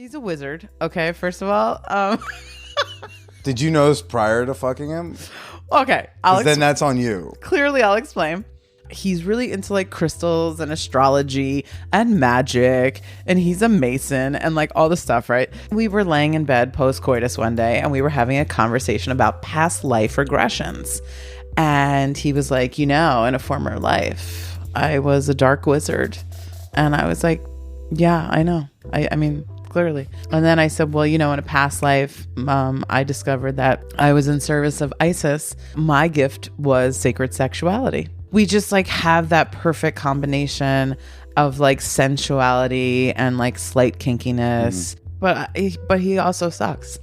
He's a wizard. Okay, first of all. Did you know this prior to fucking him? Okay, then that's on you. Clearly, I'll explain. He's really into like crystals and astrology and magic, and he's a Mason and like all the stuff, right? We were laying in bed post-coitus one day and we were having a conversation about past life regressions. And he was like, in a former life, I was a dark wizard. And I was like, yeah, I know. I mean, clearly. And then I said, well, in a past life, I discovered that I was in service of ISIS. My gift was sacred sexuality. We just like have that perfect combination of like sensuality and like slight kinkiness. But he also sucks.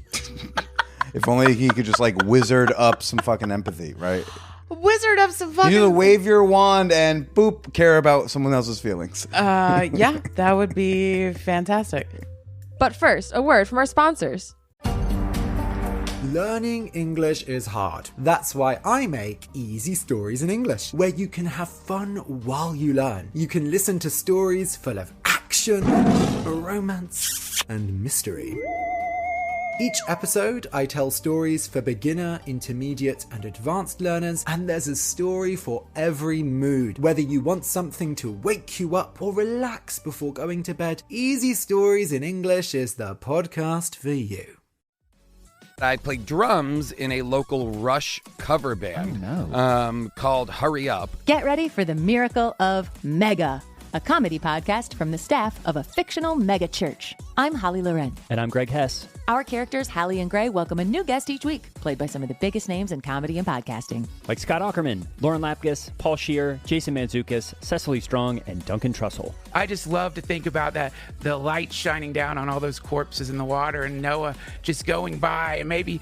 If only he could just like wizard up some fucking empathy, right? Wizard up some fucking... You either wave your wand and boop, care about someone else's feelings. Yeah, that would be fantastic. But first, a word from our sponsors. Learning English is hard. That's why I make Easy Stories in English, where you can have fun while you learn. You can listen to stories full of action, romance, and mystery. Each episode, I tell stories for beginner, intermediate, and advanced learners, and there's a story for every mood. Whether you want something to wake you up or relax before going to bed, Easy Stories in English is the podcast for you. I played drums in a local Rush cover band called Hurry Up. Get ready for the miracle of Mega, a comedy podcast from the staff of a fictional mega church. I'm Holly Loren. And I'm Greg Hess. Our characters, Hallie and Gray, welcome a new guest each week, played by some of the biggest names in comedy and podcasting. Like Scott Aukerman, Lauren Lapkus, Paul Scheer, Jason Mantzoukas, Cecily Strong, and Duncan Trussell. I just love to think about that, the light shining down on all those corpses in the water and Noah just going by and maybe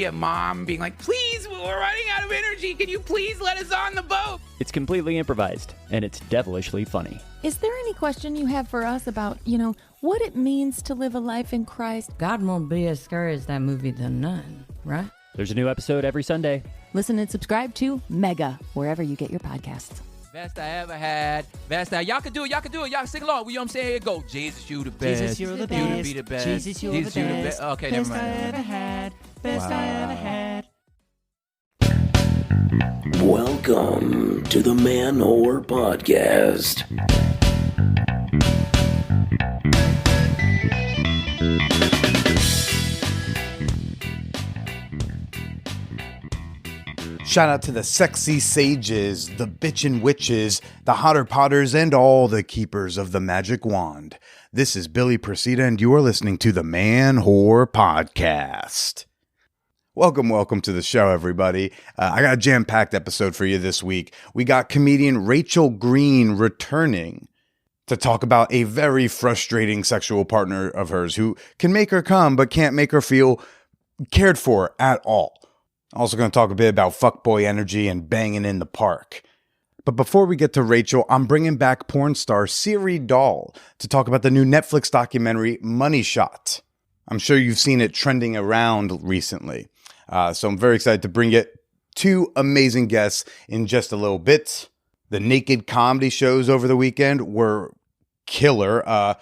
a mom being like, please, we're running out of energy. Can you please let us on the boat? It's completely improvised, and it's devilishly funny. Is there any question you have for us about, what it means to live a life in Christ? God won't be as scary as that movie The Nun, right? There's a new episode every Sunday. Listen and subscribe to Mega, wherever you get your podcasts. Best I ever had. Best I... Y'all can do it. Y'all can sing along. You know what I'm saying? Here it go. Jesus, you the best. Jesus, you're the best. You to be the best. Jesus, you're the best. Okay, never mind. Best I ever had. Best I ever had. Welcome to the Manwhore podcast. Shout out to the sexy sages, the bitchin' witches, the hotter potters, and all the keepers of the magic wand. This is Billy Procida, and you are listening to the Manwhore podcast. Welcome to the show, everybody. I got a jam-packed episode for you this week. We got comedian Rachel Green returning to talk about a very frustrating sexual partner of hers who can make her come but can't make her feel cared for at all. Also going to talk a bit about fuckboy energy and banging in the park. But before we get to Rachel, I'm bringing back porn star Siri Dahl to talk about the new Netflix documentary Money Shot. I'm sure you've seen it trending around recently. So I'm very excited to bring it two amazing guests in just a little bit. The naked comedy shows over the weekend were killer.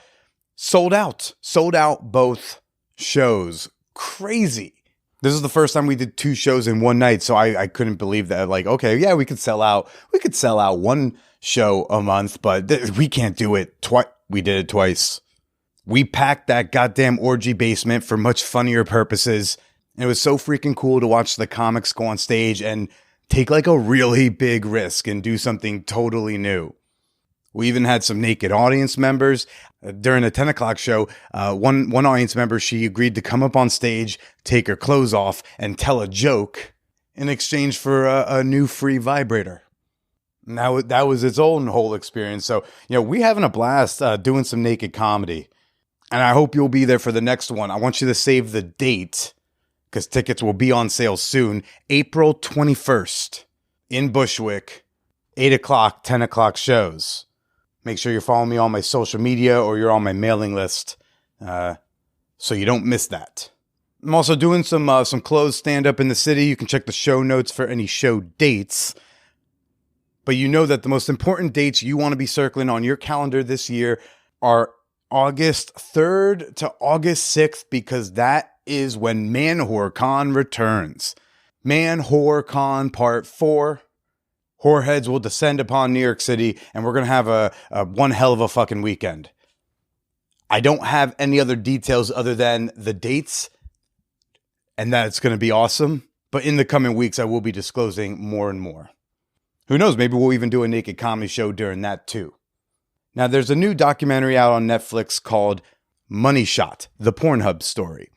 Sold out both shows. Crazy. This is the first time we did two shows in one night, so I couldn't believe that. Like, okay, yeah, we could sell out one show a month, but we can't do it twice. We did it twice. We packed that goddamn orgy basement for much funnier purposes. And it was so freaking cool to watch the comics go on stage and take like a really big risk and do something totally new. We even had some naked audience members. During the 10 o'clock show, one audience member, she agreed to come up on stage, take her clothes off, and tell a joke in exchange for a new free vibrator. And that was its own whole experience. So, we're having a blast doing some naked comedy. And I hope you'll be there for the next one. I want you to save the date, because tickets will be on sale soon. April 21st in Bushwick, 8 o'clock, 10 o'clock shows. Make sure you're following me on my social media or you're on my mailing list so you don't miss that. I'm also doing some closed stand-up in the city. You can check the show notes for any show dates. But you know that the most important dates you want to be circling on your calendar this year are August 3rd to August 6th, because that is when Manwhore Con returns. Manwhore Con Part 4. Whoreheads will descend upon New York City, and we're going to have a one hell of a fucking weekend. I don't have any other details other than the dates, and that it's going to be awesome. But in the coming weeks, I will be disclosing more and more. Who knows? Maybe we'll even do a naked comedy show during that too. Now, there's a new documentary out on Netflix called Money Shot, the Pornhub story.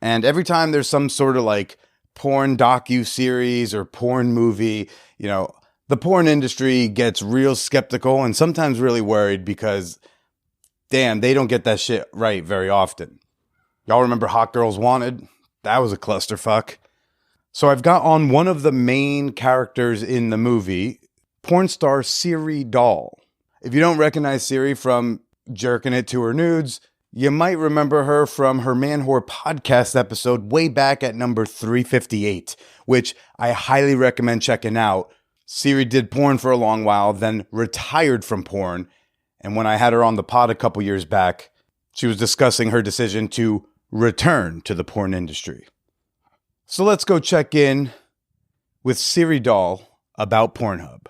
And every time there's some sort of like porn docu-series or porn movie, you know, the porn industry gets real skeptical and sometimes really worried because, damn, they don't get that shit right very often. Y'all remember Hot Girls Wanted? That was a clusterfuck. So I've got on one of the main characters in the movie, porn star Siri Dahl. If you don't recognize Siri from jerking it to her nudes, you might remember her from her Manwhore podcast episode way back at number 358, which I highly recommend checking out. Siri did porn for a long while, then retired from porn. And when I had her on the pod a couple years back, she was discussing her decision to return to the porn industry. So let's go check in with Siri Dahl about Pornhub.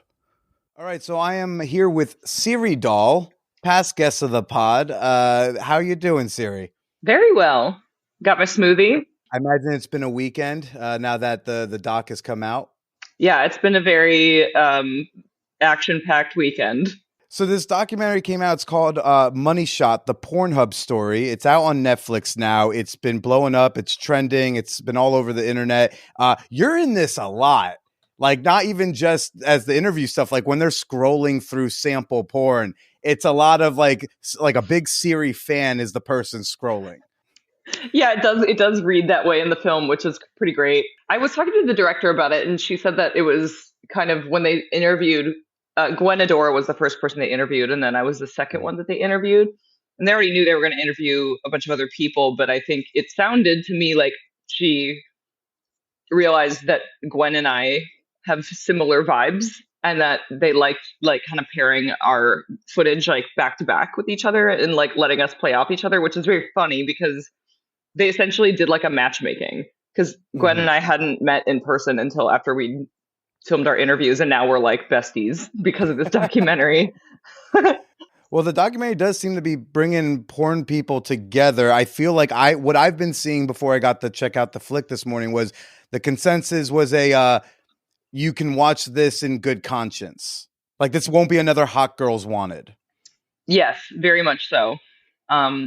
All right, so I am here with Siri Dahl, past guest of the pod. How are you doing, Siri? Very well. Got my smoothie. I imagine it's been a weekend now that the doc has come out. Yeah, it's been a very action-packed weekend. So this documentary came out. It's called Money Shot, the Pornhub story. It's out on Netflix now. It's been blowing up. It's trending. It's been all over the internet. You're in this a lot. Like, not even just as the interview stuff, like when they're scrolling through sample porn, it's a lot of like a big Siri fan is the person scrolling. Yeah, it does read that way in the film, which is pretty great. I was talking to the director about it, and she said that it was kind of when they interviewed, Gwen Adora was the first person they interviewed, and then I was the second one that they interviewed. And they already knew they were going to interview a bunch of other people, but I think it sounded to me like she realized that Gwen and I have similar vibes, and that they liked like kind of pairing our footage like back to back with each other and like letting us play off each other, which is very funny because they essentially did like a matchmaking, because Gwen and I hadn't met in person until after we filmed our interviews, and now we're like besties because of this documentary. Well, the documentary does seem to be bringing porn people together. I feel like what I've been seeing before I got to check out the flick this morning was the consensus was you can watch this in good conscience. Like, this won't be another Hot Girls Wanted. Yes, very much so.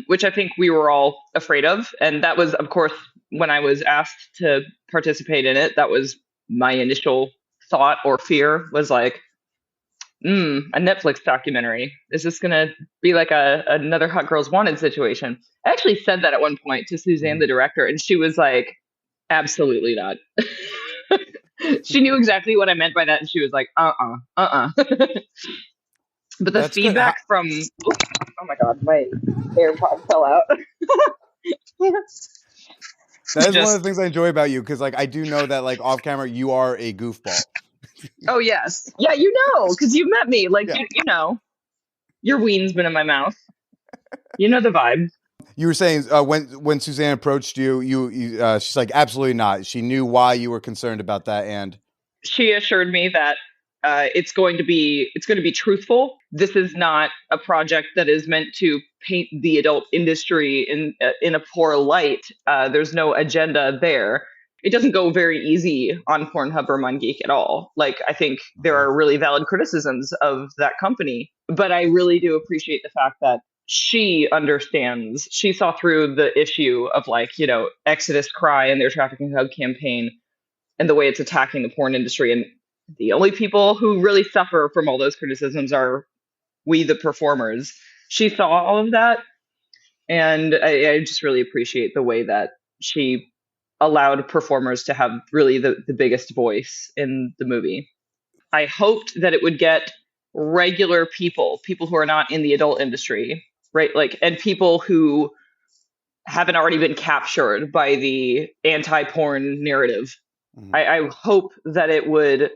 Which I think we were all afraid of. And that was, of course, when I was asked to participate in it, that was my initial thought or fear was like, a Netflix documentary. Is this going to be like another Hot Girls Wanted situation? I actually said that at one point to Suzanne, the director, and she was like, absolutely not. She knew exactly what I meant by that, and she was like, But the That's feedback from, oh my God, my AirPod fell out. That is one of the things I enjoy about you, because like I do know that like off camera you are a goofball. Oh yes, yeah, you know, because you met me. Like you know, your ween's been in my mouth. You know the vibe. You were saying when Suzanne approached you, she's like, absolutely not. She knew why you were concerned about that, and she assured me that it's going to be truthful. This is not a project that is meant to paint the adult industry in a poor light. There's no agenda there. It doesn't go very easy on Pornhub or MunGeek at all. Like, I think there are really valid criticisms of that company, but I really do appreciate the fact that she understands. She saw through the issue of like, you know, Exodus Cry and their trafficking hug campaign and the way it's attacking the porn industry. And the only people who really suffer from all those criticisms are we, the performers. She saw all of that. And I just really appreciate the way that she allowed performers to have really the biggest voice in the movie. I hoped that it would get regular people who are not in the adult industry, right? Like, and people who haven't already been captured by the anti-porn narrative. I hope that it would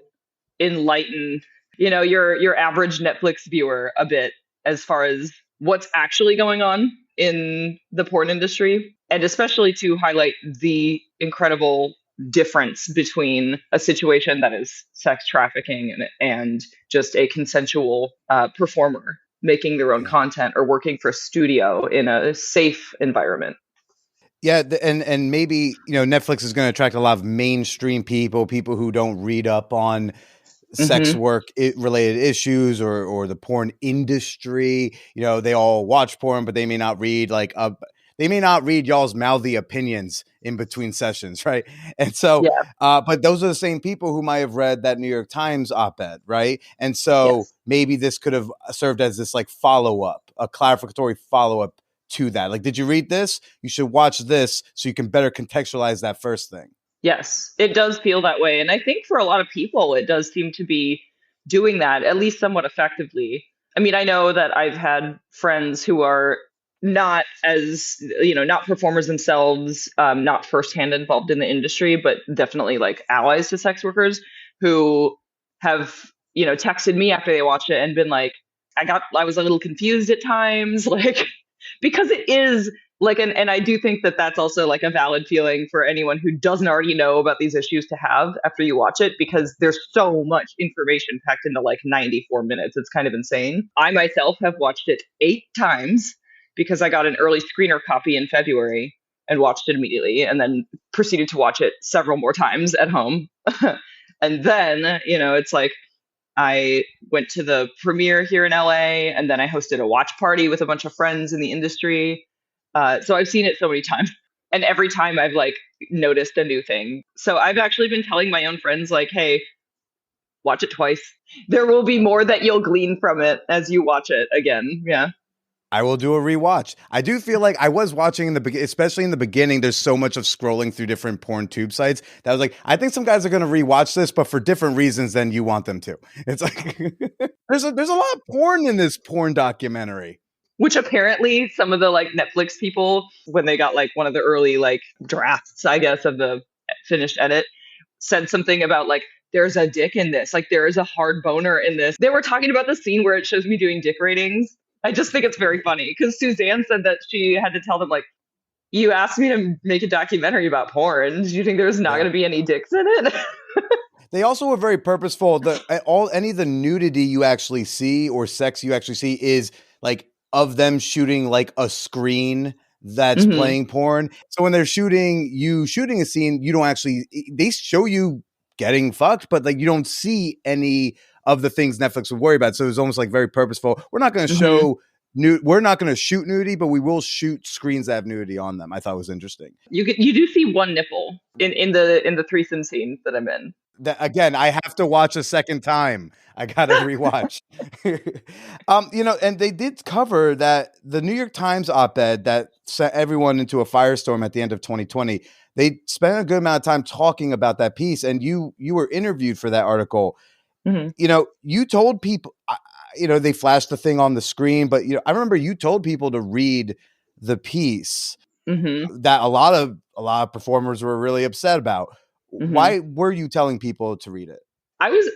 enlighten, you know, your average Netflix viewer a bit as far as what's actually going on in the porn industry, and especially to highlight the incredible difference between a situation that is sex trafficking and just a consensual performer making their own content or working for a studio in a safe environment. Yeah, and maybe, Netflix is going to attract a lot of mainstream people who don't read up on sex work related issues or the porn industry. They all watch porn, but they may not read y'all's mouthy opinions in between sessions, right? And so, but those are the same people who might have read that New York Times op-ed, right? And so maybe this could have served as this like follow-up, a clarificatory follow-up to that. Like, did you read this? You should watch this so you can better contextualize that first thing. Yes, it does feel that way. And I think for a lot of people, it does seem to be doing that, at least somewhat effectively. I mean, I know that I've had friends who are not as, not performers themselves, not firsthand involved in the industry, but definitely like allies to sex workers who have, texted me after they watched it and been like, I was a little confused at times, like, because it is like, and I do think that that's also like a valid feeling for anyone who doesn't already know about these issues to have after you watch it, because there's so much information packed into like 94 minutes. It's kind of insane. I myself have watched it 8 times because I got an early screener copy in February and watched it immediately, and then proceeded to watch it several more times at home. And then, it's like, I went to the premiere here in LA, and then I hosted a watch party with a bunch of friends in the industry. So I've seen it so many times, and every time I've like noticed a new thing. So I've actually been telling my own friends like, hey, watch it twice. There will be more that you'll glean from it as you watch it again. Yeah. I will do a rewatch. I do feel like I was watching especially in the beginning, there's so much of scrolling through different porn tube sites that I was like, I think some guys are going to rewatch this, but for different reasons than you want them to. It's like, there's a lot of porn in this porn documentary. Which apparently some of the like Netflix people, when they got like one of the early like drafts, I guess, of the finished edit, said something about like, there's a dick in this. Like, there is a hard boner in this. They were talking about the scene where it shows me doing dick ratings. I just think it's very funny because Suzanne said that she had to tell them, like, you asked me to make a documentary about porn. Do you think there's not going to be any dicks in it? They also were very purposeful. Any of the nudity you actually see or sex you actually see is like of them shooting like a screen that's playing porn. So when they're shooting a scene, you don't actually, they show you getting fucked, but like you don't see any of the things Netflix would worry about. So it was almost like very purposeful. We're not going to show we're not going to shoot nudity, but we will shoot screens that have nudity on them. I thought it was interesting. You do see one nipple in the threesome scene that I'm in. Again, I have to watch a second time. I got to rewatch. And they did cover that the New York Times op-ed that sent everyone into a firestorm at the end of 2020. They spent a good amount of time talking about that piece, and you were interviewed for that article. You told people, they flashed the thing on the screen, but I remember you told people to read the piece that a lot of performers were really upset about. Why were you telling people to read it?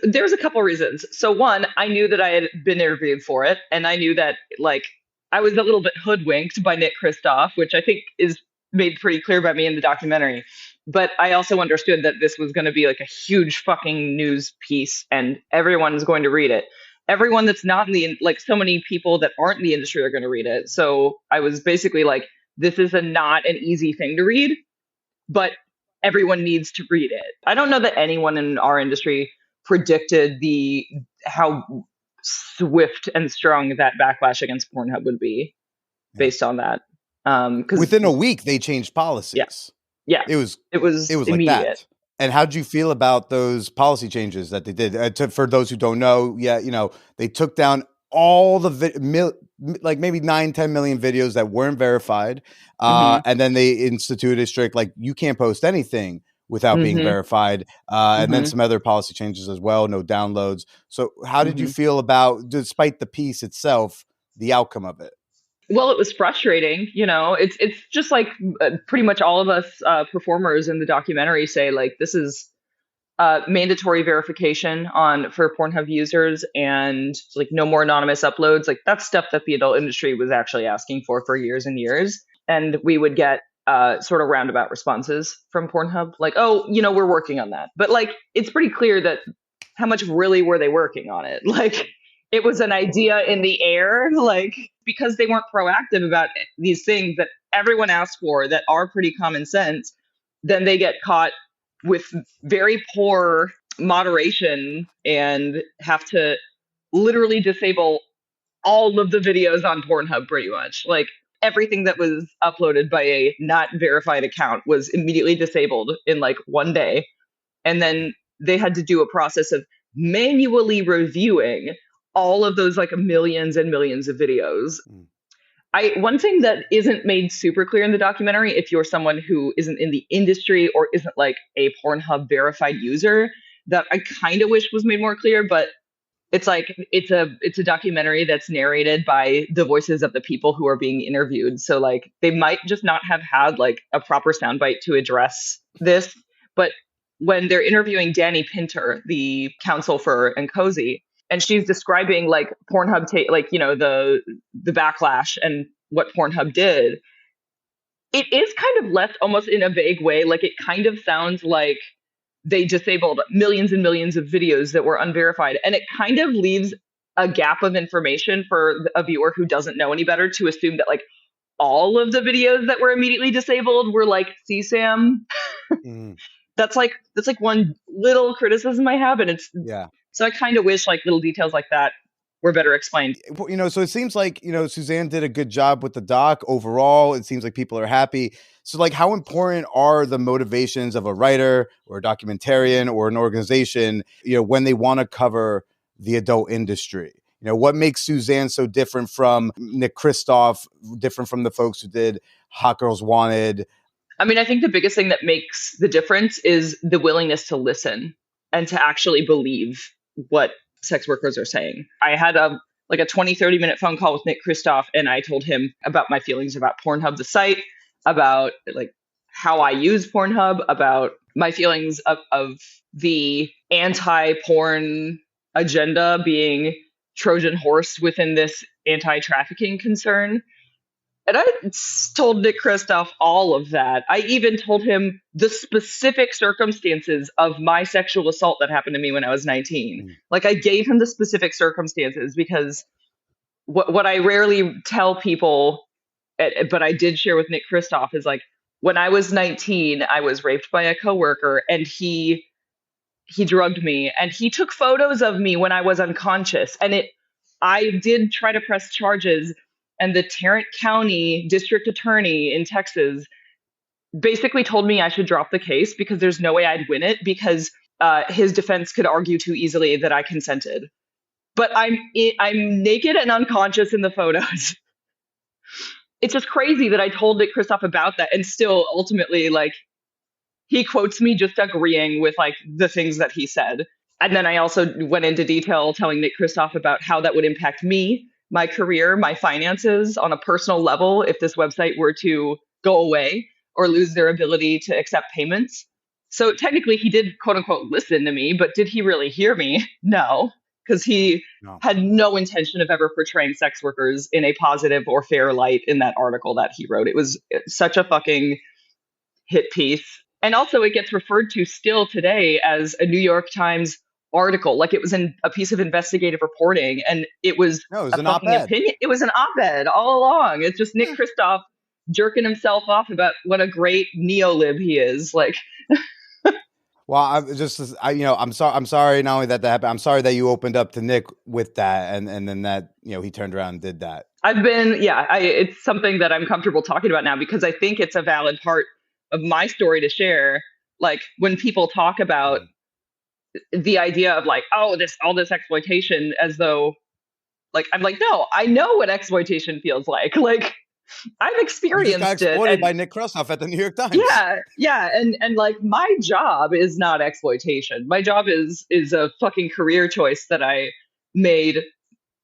There's a couple reasons. So one, I knew that I had been interviewed for it, and I knew that like I was a little bit hoodwinked by Nick Kristof, which I think is made pretty clear by me in the documentary. But I also understood that this was going to be like a huge fucking news piece, and everyone's going to read it. Everyone that's not in the, like, so many people that aren't in the industry are going to read it. So I was basically like, this is not an easy thing to read, but everyone needs to read it. I don't know that anyone in our industry predicted how swift and strong that backlash against Pornhub would be based on that. Because within a week they changed policies. Yeah. It was immediate. Like that. And how did you feel about those policy changes that they did? For those who don't know, they took down all the like maybe 9-10 million videos that weren't verified. And then they instituted a strict, like, you can't post anything without being verified. And then some other policy changes as well, no downloads. So how did you feel about, despite the piece itself, the outcome of it? Well, it was frustrating. It's just like pretty much all of us performers in the documentary say, like, this is mandatory verification for Pornhub users and like no more anonymous uploads. Like that's stuff that the adult industry was actually asking for years and years. And we would get sort of roundabout responses from Pornhub, like, oh, we're working on that. But like, it's pretty clear that how much really were they working on it? Like, it was an idea in the air, like, because they weren't proactive about these things that everyone asks for that are pretty common sense, then they get caught with very poor moderation and have to literally disable all of the videos on Pornhub pretty much. Like everything that was uploaded by a not verified account was immediately disabled in like one day. And then they had to do a process of manually reviewing all of those like millions and millions of videos. One thing that isn't made super clear in the documentary, if you're someone who isn't in the industry or isn't like a Pornhub verified user, that I kind of wish was made more clear, but it's like it's a documentary that's narrated by the voices of the people who are being interviewed. So like they might just not have had like a proper soundbite to address this, but when they're interviewing Danny Pinter, the counsel for Nkosi, and she's describing like Pornhub, the backlash and what Pornhub did, it is kind of left almost in a vague way. Like it kind of sounds like they disabled millions and millions of videos that were unverified. And it kind of leaves a gap of information for a viewer who doesn't know any better to assume that like all of the videos that were immediately disabled were like CSAM. That's like one little criticism I have. And so I kind of wish like little details like that were better explained. So it seems like, Suzanne did a good job with the doc overall. It seems like people are happy. So like how important are the motivations of a writer or a documentarian or an organization, when they want to cover the adult industry? What makes Suzanne so different from Nick Kristof, different from the folks who did Hot Girls Wanted? I mean, I think the biggest thing that makes the difference is the willingness to listen and to actually believe what sex workers are saying. I had a 20-30 minute phone call with Nick Kristof, and I told him about my feelings about Pornhub, the site, about like how I use Pornhub, about my feelings of the anti-porn agenda being Trojan horse within this anti-trafficking concern. And I told Nick Kristof all of that. I even told him the specific circumstances of my sexual assault that happened to me when I was 19. Like I gave him the specific circumstances because what I rarely tell people, but I did share with Nick Kristof, is like when I was 19, I was raped by a coworker and he drugged me and he took photos of me when I was unconscious. And I did try to press charges. And the Tarrant County district attorney in Texas basically told me I should drop the case because there's no way I'd win it because his defense could argue too easily that I consented. But I'm naked and unconscious in the photos. It's just crazy that I told Nick Kristof about that and still ultimately like he quotes me just agreeing with like the things that he said. And then I also went into detail telling Nick Kristof about how that would impact me, my career, my finances on a personal level if this website were to go away or lose their ability to accept payments. So technically he did quote unquote listen to me, but did he really hear me? No, because he had no intention of ever portraying sex workers in a positive or fair light in that article that he wrote. It was such a fucking hit piece. And also it gets referred to still today as a New York Times article, like it was in a piece of investigative reporting, and it was an op-ed. Opinion. It was an op-ed all along. It's just Nick Kristof jerking himself off about what a great neolib he is. Like, well, I'm sorry. Not only that happened, I'm sorry that you opened up to Nick with that, and then that he turned around and did that. It's something that I'm comfortable talking about now because I think it's a valid part of my story to share. Like when people talk about the idea of like, all this exploitation, as though like, I'm like, no, I know what exploitation feels like. Like I've experienced you just got exploited by Nick Kristof at the New York Times. Yeah. And like my job is not exploitation. My job is a fucking career choice that I made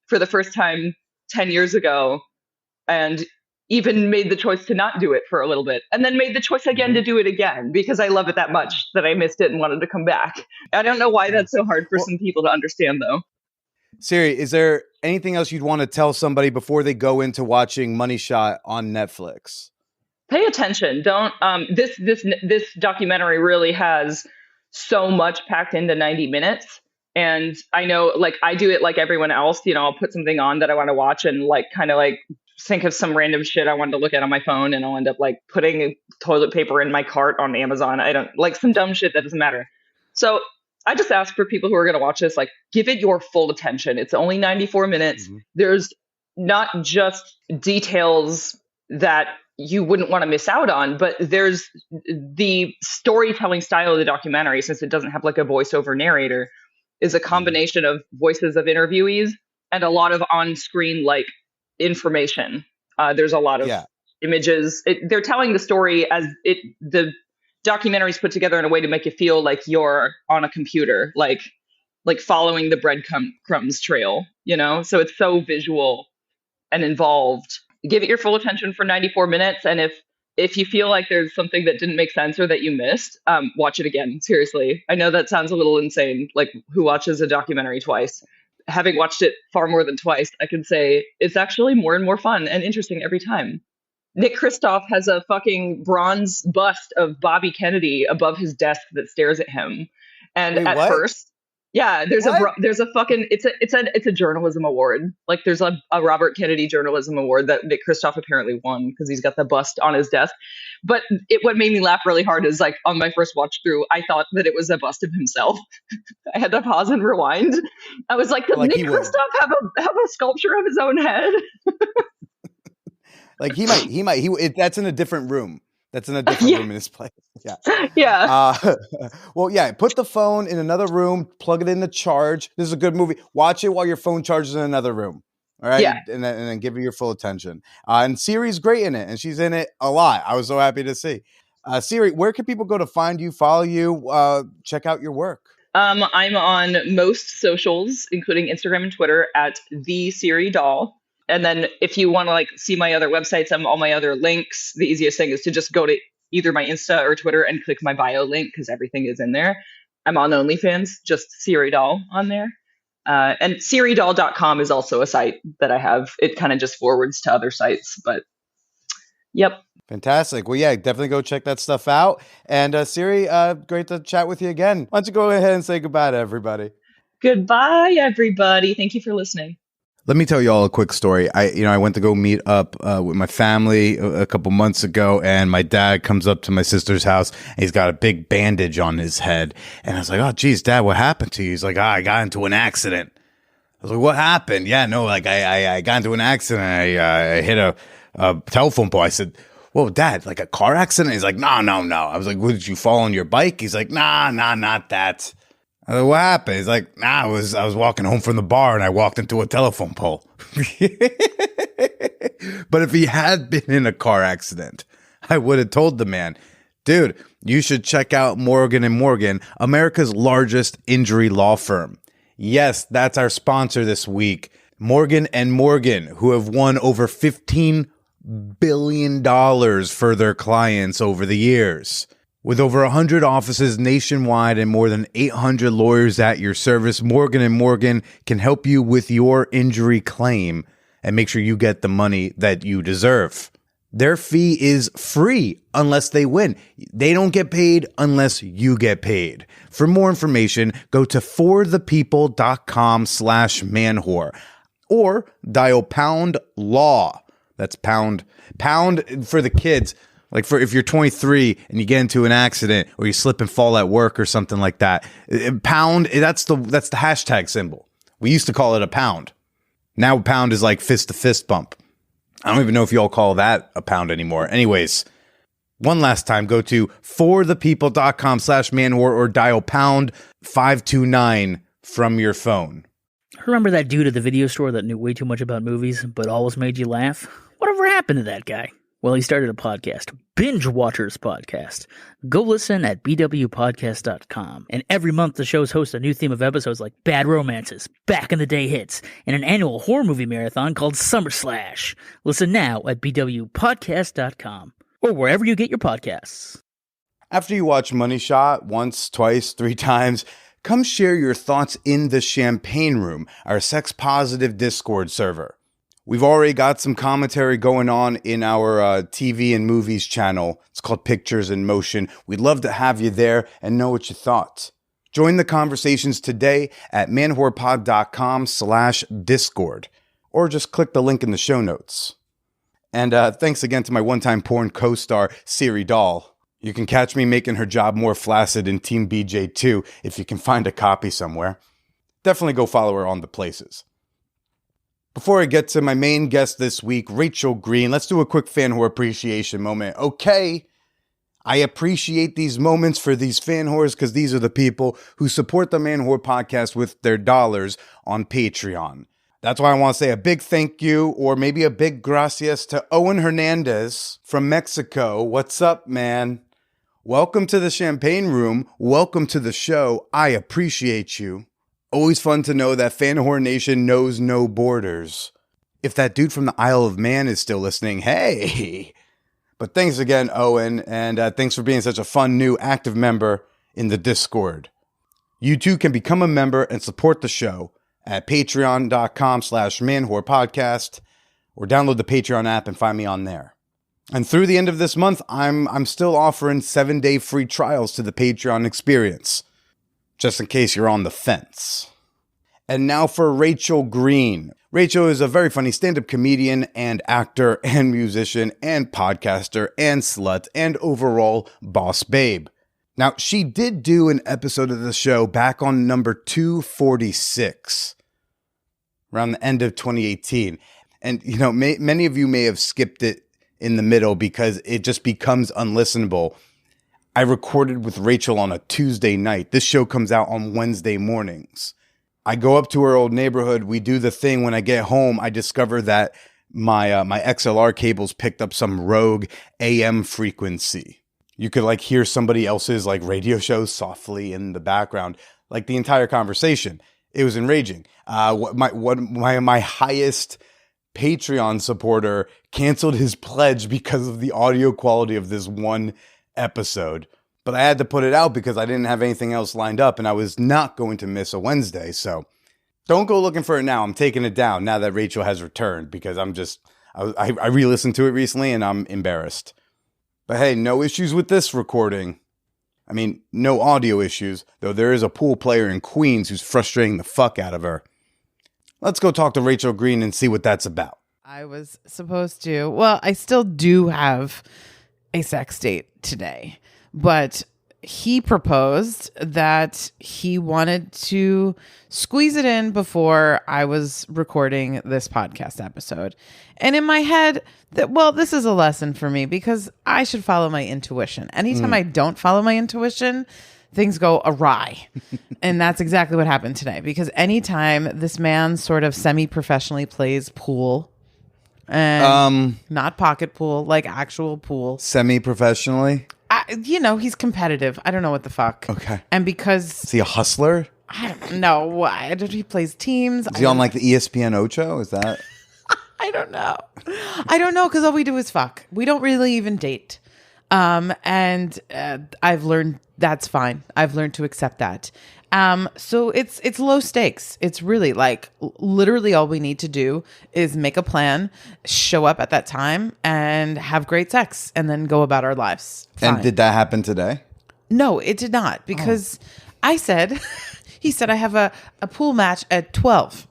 for the first time 10 years ago. And even made the choice to not do it for a little bit, and then made the choice again to do it again because I love it that much that I missed it and wanted to come back. I don't know why that's so hard for some people to understand, though. Siri, is there anything else you'd want to tell somebody before they go into watching Money Shot on Netflix? Pay attention. Don't this documentary really has so much packed into 90 minutes. And I know, like, I do it like everyone else. You know, I'll put something on that I want to watch and like kind of like think of some random shit I wanted to look at on my phone, and I'll end up like putting toilet paper in my cart on Amazon. I don't like some dumb shit that doesn't matter. So I just ask for people who are going to watch this, like, give it your full attention. It's only 94 minutes. There's not just details that you wouldn't want to miss out on, but there's the storytelling style of the documentary, since it doesn't have like a voiceover narrator, is a combination of voices of interviewees and a lot of on-screen like information. There's a lot of images. They're telling the story as the documentary's put together in a way to make you feel like you're on a computer, like following the breadcrumbs trail, you know? So it's so visual and involved. Give it your full attention for 94 minutes. And if you feel like there's something that didn't make sense or that you missed, watch it again. Seriously. I know that sounds a little insane. Like, who watches a documentary twice? Having watched it far more than twice, I can say it's actually more and more fun and interesting every time. Nick Kristof has a fucking bronze bust of Bobby Kennedy above his desk that stares at him. And Wait, at what? first, yeah, there's a fucking, it's a journalism award. Like, there's a Robert Kennedy journalism award that Nick Kristof apparently won because he's got the bust on his desk. But what made me laugh really hard is, like, on my first watch through, I thought that it was a bust of himself. I had to pause and rewind. I was like, does Nick Kristof have a sculpture of his own head? Like, he might, that's in a different room. That's in a different room in this place. Yeah. Yeah. Well, yeah, put the phone in another room, plug it in to charge. This is a good movie. Watch it while your phone charges in another room. All right. Yeah. And then give it your full attention. And Siri's great in it, and she's in it a lot. I was so happy to see. Siri, where can people go to find you, follow you, check out your work? I'm on most socials, including Instagram and Twitter, at the Siri Dahl. And then if you want to like see my other websites and all my other links, the easiest thing is to just go to either my Insta or Twitter and click my bio link, because everything is in there. I'm on OnlyFans, just Siri Dahl on there. And SiriDahl.com is also a site that I have. It kind of just forwards to other sites, but yep. Fantastic. Well, yeah, definitely go check that stuff out. And Siri, great to chat with you again. Why don't you go ahead and say goodbye to everybody? Goodbye, everybody. Thank you for listening. Let me tell you all a quick story. I went to go meet up with my family a couple months ago, and my dad comes up to my sister's house, and he's got a big bandage on his head. And I was like, "Oh, geez, Dad, what happened to you?" He's like, "I got into an accident." I was like, "What happened?" "Yeah, no, like I got into an accident. I hit a telephone pole." I said, "Whoa, Dad, like a car accident?" He's like, No. I was like, "What, did you fall on your bike?" He's like, Nah, not that." I was like, "What happened?" He's like, "Nah, I was walking home from the bar and I walked into a telephone pole." But if he had been in a car accident, I would have told the man, "Dude, you should check out Morgan & Morgan, America's largest injury law firm." Yes, that's our sponsor this week, Morgan & Morgan, who have won over $15 billion for their clients over the years. With over 100 offices nationwide and more than 800 lawyers at your service, Morgan & Morgan can help you with your injury claim and make sure you get the money that you deserve. Their fee is free unless they win. They don't get paid unless you get paid. For more information, go to forthepeople.com/manwhore or dial pound law. That's pound for the kids. Like, for if you're 23 and you get into an accident or you slip and fall at work or something like that, pound, that's the hashtag symbol. We used to call it a pound. Now pound is like fist to fist bump. I don't even know if you all call that a pound anymore. Anyways, one last time, go to forthepeople.com/manwhore or dial pound 529 from your phone. Remember that dude at the video store that knew way too much about movies but always made you laugh? Whatever happened to that guy? Well, he started a podcast, Binge Watchers Podcast. Go listen at bwpodcast.com. And every month the shows host a new theme of episodes like Bad Romances, Back in the Day Hits, and an annual horror movie marathon called Summer Slash. Listen now at bwpodcast.com or wherever you get your podcasts. After you watch Money Shot once, twice, 3 times, come share your thoughts in the Champagne Room, our sex-positive Discord server. We've already got some commentary going on in our TV and movies channel. It's called Pictures in Motion. We'd love to have you there and know what you thought. Join the conversations today at manwhorepod.com/Discord, or just click the link in the show notes. And thanks again to my one-time porn co-star, Siri Dahl. You can catch me making her job more flaccid in Team BJ2 if you can find a copy somewhere. Definitely go follow her on the places. Before I get to my main guest this week, Rachel Green, let's do a quick fan whore appreciation moment. Okay, I appreciate these moments for these fan whores because these are the people who support the Man Whore podcast with their dollars on Patreon. That's why I want to say a big thank you, or maybe a big gracias, to Owen Hernandez from Mexico. What's up, man? Welcome to the Champagne Room. Welcome to the show. I appreciate you. Always fun to know that Fan Whore Nation knows no borders. If that dude from the Isle of Man is still listening, hey! But thanks again, Owen, and thanks for being such a fun new active member in the Discord. You too can become a member and support the show at patreon.com/manwhorepodcast, or download the Patreon app and find me on there. And through the end of this month, I'm still offering 7-day free trials to the Patreon experience, just in case you're on the fence. And now for Rachel Green. Rachel is a very funny stand-up comedian and actor and musician and podcaster and slut and overall boss babe. Now, she did do an episode of the show back on number 246, around the end of 2018. And, you know, many of you may have skipped it in the middle because it just becomes unlistenable. I recorded with Rachel on a Tuesday night. This show comes out on Wednesday mornings. I go up to her old neighborhood. We do the thing. When I get home, I discover that my XLR cables picked up some rogue AM frequency. You could like hear somebody else's like radio show softly in the background, like the entire conversation. It was enraging. My highest Patreon supporter canceled his pledge because of the audio quality of this one episode. But I had to put it out because I didn't have anything else lined up and I was not going to miss a Wednesday. So don't go looking for it now. I'm taking it down now that Rachel has returned because I re-listened to it recently and I'm embarrassed. But hey, no issues with this recording. I mean, no audio issues, though there is a pool player in Queens who's frustrating the fuck out of her. Let's go talk to Rachel Green and see what that's about. I was supposed to. Well, I still do have a sex date today, but he proposed that he wanted to squeeze it in before I was recording this podcast episode. And in my head, this is a lesson for me because I should follow my intuition. Anytime I don't follow my intuition, things go awry. And that's exactly what happened today, because anytime this man sort of semi-professionally plays pool, and not pocket pool, like actual pool. Semi-professionally? He's competitive. I don't know what the fuck. Okay. And because... Is he a hustler? I don't know. He plays teams. Is he on like the ESPN Ocho? Is that... I don't know because all we do is fuck. We don't really even date. And I've learned that's fine. I've learned to accept that. So it's low stakes. It's really like literally all we need to do is make a plan, show up at that time and have great sex and then go about our lives. Fine. And did that happen today? No, it did not, because he said I have a pool match at 12.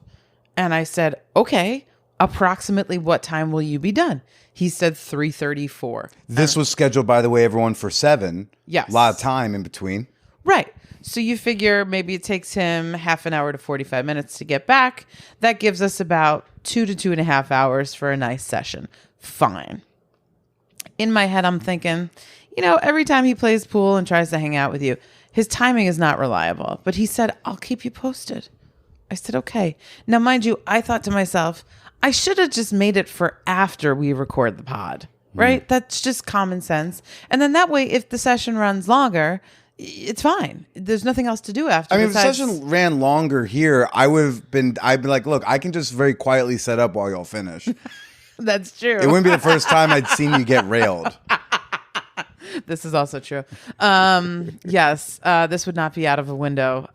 And I said, okay, approximately what time will you be done? He said 3:34. This was scheduled, by the way, everyone, for 7. Yes. A lot of time in between. Right. So you figure maybe it takes him half an hour to 45 minutes to get back. That gives us about 2 to 2.5 hours for a nice session. Fine. In my head, I'm thinking, every time he plays pool and tries to hang out with you, his timing is not reliable. But he said, I'll keep you posted. I said, okay. Now, mind you, I thought to myself, I should have just made it for after we record the pod. right? That's just common sense. And then that way, if the session runs longer, it's fine. There's nothing else to do after. I mean, if the session ran longer here, I'd be like, look, I can just very quietly set up while y'all finish. That's true. It wouldn't be the first time I'd seen you get railed. This is also true. Yes, this would not be out of a window.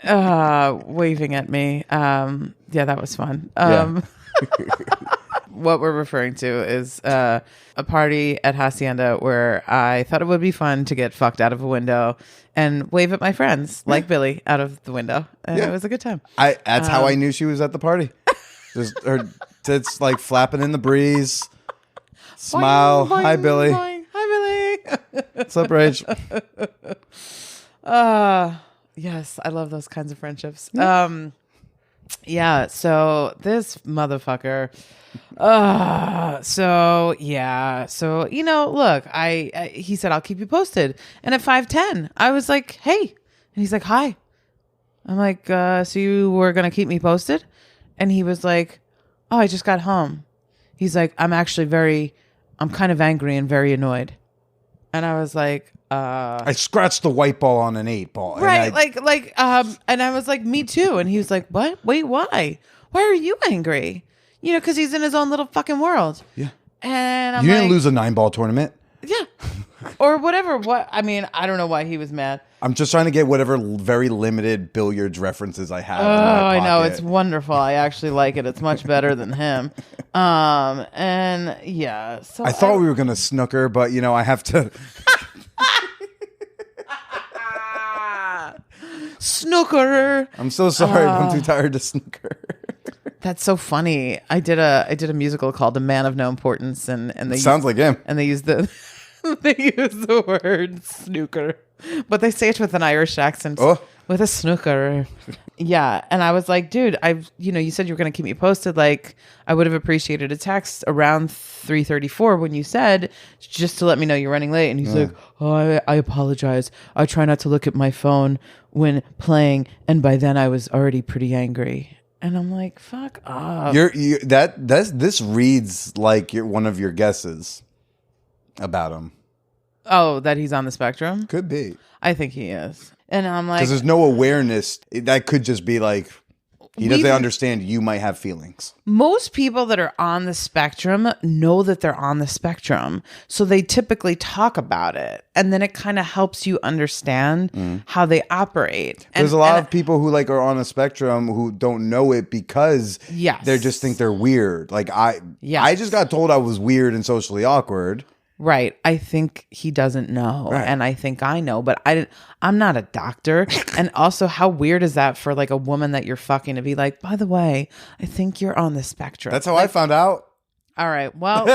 Waving at me. Yeah, that was fun. What we're referring to is a party at Hacienda where I thought it would be fun to get fucked out of a window and wave at my friends like Billy out of the window. And it was a good time. That's how I knew she was at the party. Just her tits like flapping in the breeze. Smile. Boing, boing, Hi, Billy. boing. Hi, Billy. What's up, Rach? Yes, I love those kinds of friendships. Yeah, so this motherfucker. So you know, look, he said I'll keep you posted, and at 5:10, I was like, hey, and he's like, hi. I'm like, so you were gonna keep me posted? And he was like, oh, I just got home. He's like, I'm kind of angry and very annoyed. And I was like, I scratched the white ball on an 8 ball. Right. And I was like, me too. And he was like, what? Wait, why? Why are you angry? You know, because he's in his own little fucking world. Yeah. And I'm you like, didn't lose a 9-ball tournament. Yeah. Or whatever. I mean, I don't know why he was mad. I'm just trying to get whatever very limited billiards references I have. Oh, I know. It's wonderful. I actually like it. It's much better than him. And yeah. So I thought we were going to snooker, but you know, I have to. Snooker. I'm so sorry, but I'm too tired to snooker. That's so funny. I did a musical called "A Man of No Importance," and they sounds like him. And they use the word snooker, but they say it with an Irish accent. Oh. With a snooker. Yeah, and I was like, dude, you said you were going to keep me posted. Like, I would have appreciated a text around 3:34 when you said just to let me know you're running late. And he's like, oh, I apologize. I try not to look at my phone when playing, and by then I was already pretty angry. And I'm like, fuck off. This reads like you're one of your guesses about him. Oh, that he's on the spectrum? Could be. I think he is. And I'm like, because there's no awareness. That could just be like he doesn't understand you might have feelings. Most people that are on the spectrum know that they're on the spectrum. So they typically talk about it. And then it kind of helps you understand how they operate. There's a lot of people who like are on a spectrum who don't know it because they just think they're weird. Like I just got told I was weird and socially awkward. Right. I think he doesn't know. Right. And I think I know, but I'm not a doctor. And also, how weird is that for like a woman that you're fucking to be like, by the way, I think you're on the spectrum. That's how I found out. All right. Well,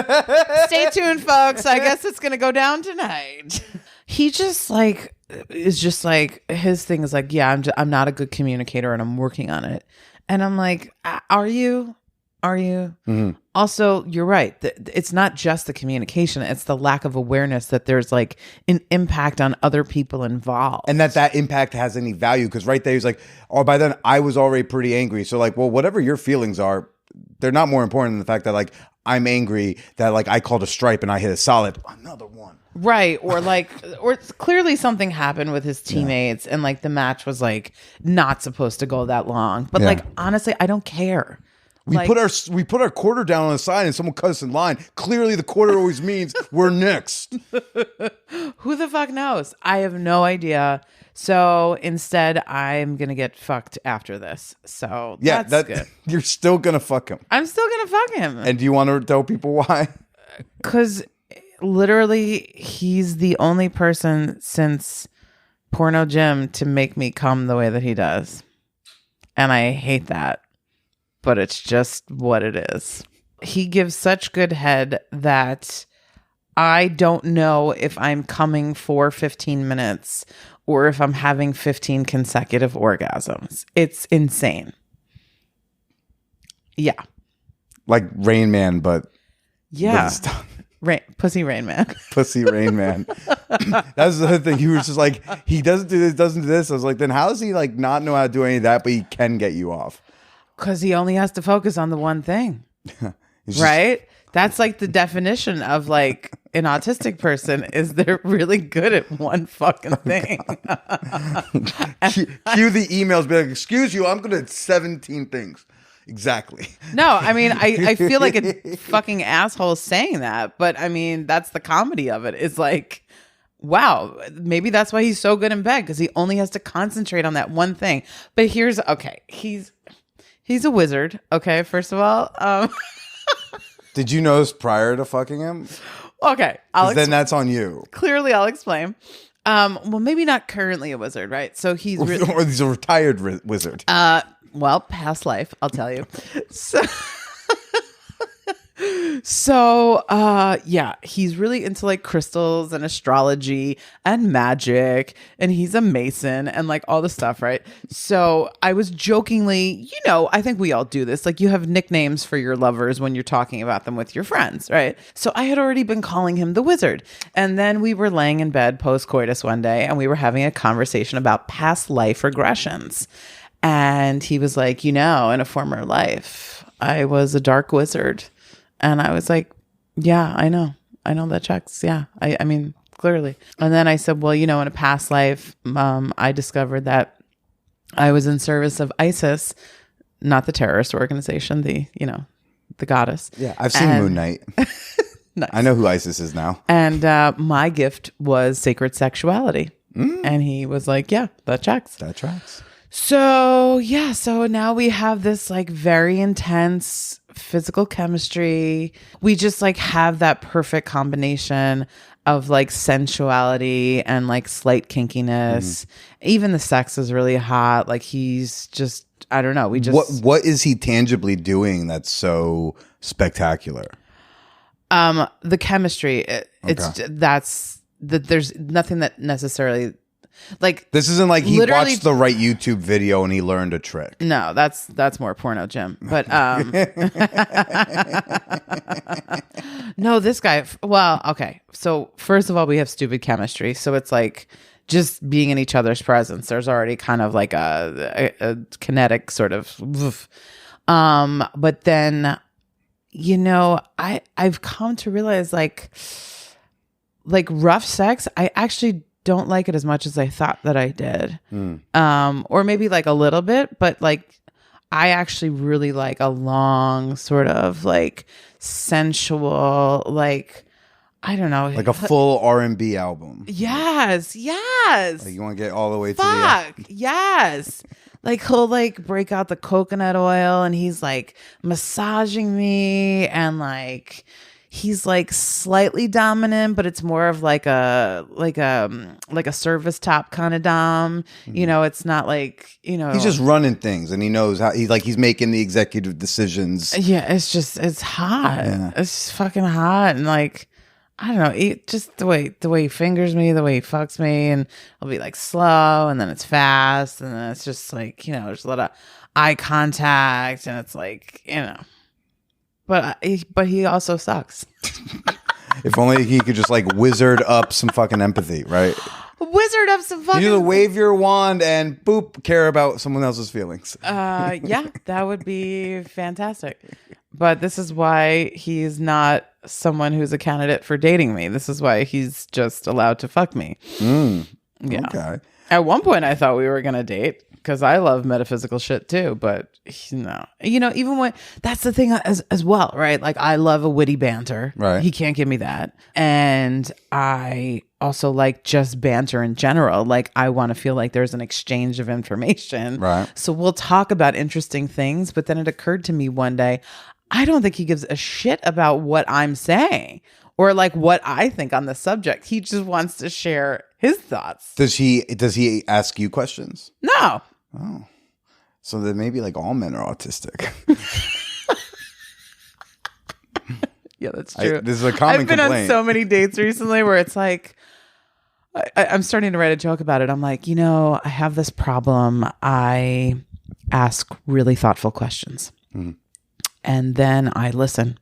stay tuned, folks. I guess it's going to go down tonight. He just like, is just like, his thing is like, yeah, I'm not a good communicator and I'm working on it. And I'm like, are you? Are you? Mm-hmm. Also, you're right. It's not just the communication. It's the lack of awareness that there's like an impact on other people involved. And that impact has any value. Because right there, he's like, oh, by then I was already pretty angry. So like, well, whatever your feelings are, they're not more important than the fact that like, I'm angry that like I called a stripe and I hit a solid. Another one. Right. Or like, or clearly something happened with his teammates and like the match was like not supposed to go that long. But like, honestly, I don't care. We put our quarter down on the side and someone cut us in line. Clearly the quarter always means we're next. Who the fuck knows? I have no idea. So instead, I'm going to get fucked after this. So that's good. You're still going to fuck him. I'm still going to fuck him. And do you want to tell people why? Because literally, he's the only person since Porno Jim to make me come the way that he does. And I hate that. But it's just what it is. He gives such good head that I don't know if I'm coming for 15 minutes or if I'm having 15 consecutive orgasms. It's insane. Yeah. Like Rain Man, but... Yeah. Pussy Rain Man. Pussy Rain Man. That's the other thing. He was just like, he doesn't do this, doesn't do this. I was like, then how does he like not know how to do any of that, but he can get you off? Because he only has to focus on the one thing. Right? That's like the definition of like an autistic person is they're really good at one fucking thing. Cue the emails, be like, excuse you, I'm good at 17 things. Exactly. No, I mean, I feel like a fucking asshole saying that, but I mean, that's the comedy of it. It's like, wow, maybe that's why he's so good in bed, because he only has to concentrate on that one thing. But he's a wizard. Okay, first of all. Did you notice prior to fucking him? Okay, then that's on you. Clearly, I'll explain. Well, maybe not currently a wizard, right? So he's or he's a retired wizard. Well, past life, I'll tell you. So, yeah, he's really into like crystals and astrology and magic, and he's a Mason and like all the stuff, right? So I was jokingly, I think we all do this. Like you have nicknames for your lovers when you're talking about them with your friends, right? So I had already been calling him the wizard. And then we were laying in bed post-coitus one day and we were having a conversation about past life regressions. And he was like, in a former life, I was a dark wizard. And I was like, yeah, I know that checks. Yeah. I mean, clearly. And then I said, well, in a past life, I discovered that I was in service of ISIS, not the terrorist organization, the goddess. Yeah. I've seen Moon Knight. Nice. I know who ISIS is now. And my gift was sacred sexuality. And he was like, yeah, that checks. That tracks. So, yeah. So now we have this like very intense physical chemistry. We just like have that perfect combination of like sensuality and like slight kinkiness. Even the sex is really hot. Like he's just, I don't know. What is he tangibly doing that's so spectacular? The chemistry. There's nothing that necessarily. Like this isn't like he watched the right YouTube video and he learned a trick. No, that's more porno, Jim. But no, this guy. Well, okay. So first of all, we have stupid chemistry. So it's like just being in each other's presence. There's already kind of like a kinetic sort of. But then, I've come to realize like rough sex. I actually don't like it as much as I thought that I did. Or maybe like a little bit, but like I actually really like a long sort of like sensual, like I don't know, like a full R&B album. Yes. Like you want to get all the way to the end. Yes. Like he'll like break out the coconut oil and he's like massaging me and like he's like slightly dominant, but it's more of like a service top kind of dom. It's not like, he's just running things and he knows how he's making the executive decisions. Yeah, it's hot. Yeah. It's fucking hot. And like, I don't know, just the way he fingers me, the way he fucks me, and it'll be like slow and then it's fast and then it's just like, there's a lot of eye contact and it's like, But he also sucks. If only he could just like wizard up some fucking empathy, right? Wizard up some fucking. You just wave your wand and boop, care about someone else's feelings. Yeah, that would be fantastic. But this is why he's not someone who's a candidate for dating me. This is why he's just allowed to fuck me. Yeah. Okay. At one point, I thought we were gonna date. Because I love metaphysical shit too, but no, even when that's the thing as well, right? Like I love a witty banter, right? He can't give me that, and I also like just banter in general. Like I want to feel like there's an exchange of information, right? So we'll talk about interesting things, but then it occurred to me one day, I don't think he gives a shit about what I'm saying or like what I think on the subject. He just wants to share his thoughts. Does he ask you questions? No. Oh, so then maybe like all men are autistic. Yeah, that's true. This is a common I've been complaint. on so many dates recently where it's like, I'm starting to write a joke about it. I'm like, I have this problem. I ask really thoughtful questions. And then I listen.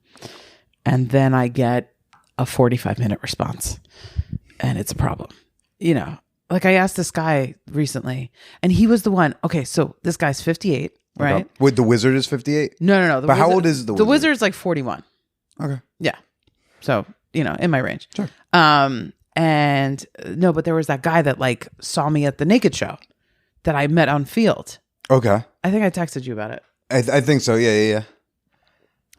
And then I get a 45-minute response. And it's a problem. Like I asked this guy recently, and he was the one. Okay, so this guy's 58, right? Wait, the wizard is 58? No. But how old is the wizard? The wizard's like 41. Okay. Yeah. So, in my range. Sure. And no, but there was that guy that like saw me at the naked show that I met on Field. Okay. I think I texted you about it. I think so. Yeah.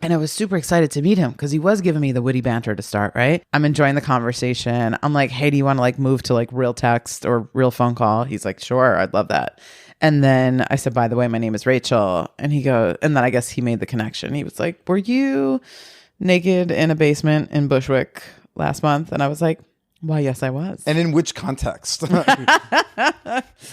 And I was super excited to meet him because he was giving me the witty banter to start, right? I'm enjoying the conversation. I'm like, hey, do you want to like move to like real text or real phone call? He's like, sure, I'd love that. And then I said, by the way, my name is Rachel. And he goes, and then I guess he made the connection. He was like, were you naked in a basement in Bushwick last month? And I was like, why, yes, I was. And in which context?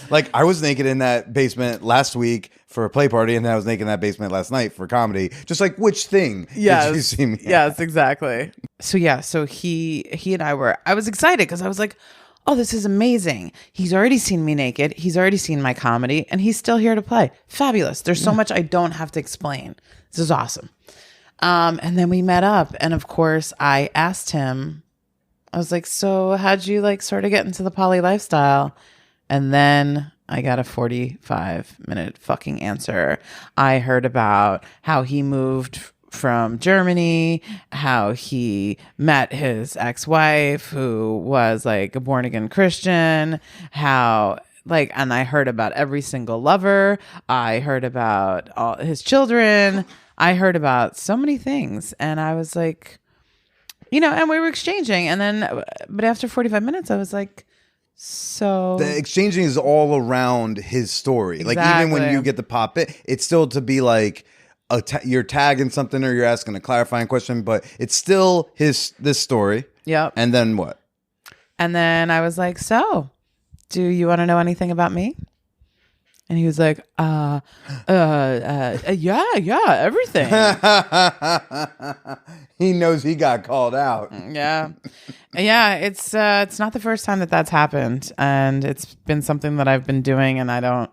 Like, I was naked in that basement last week for a play party, and then I was naked in that basement last night for comedy. Just like, which thing did you see me at? Yes, exactly. So he and I was excited because I was like, oh, this is amazing. He's already seen me naked. He's already seen my comedy, and he's still here to play. Fabulous. There's so much I don't have to explain. This is awesome. And then we met up, and of course, I asked him, I was like, so how'd you like sort of get into the poly lifestyle? And then I got a 45-minute fucking answer. I heard about how he moved from Germany, how he met his ex-wife who was like a born-again Christian, how like, and I heard about every single lover. I heard about all his children. I heard about so many things. And I was like, and we were exchanging. And then, but after 45 minutes, I was like, so. The exchanging is all around his story. Exactly. Like, even when you get to pop it, it's still to be like, you're tagging something or you're asking a clarifying question, but it's still this story. Yep. And then what? And then I was like, so, do you want to know anything about me? And he was like, yeah, everything. He knows he got called out. Yeah. It's not the first time that's happened. And it's been something that I've been doing, and I don't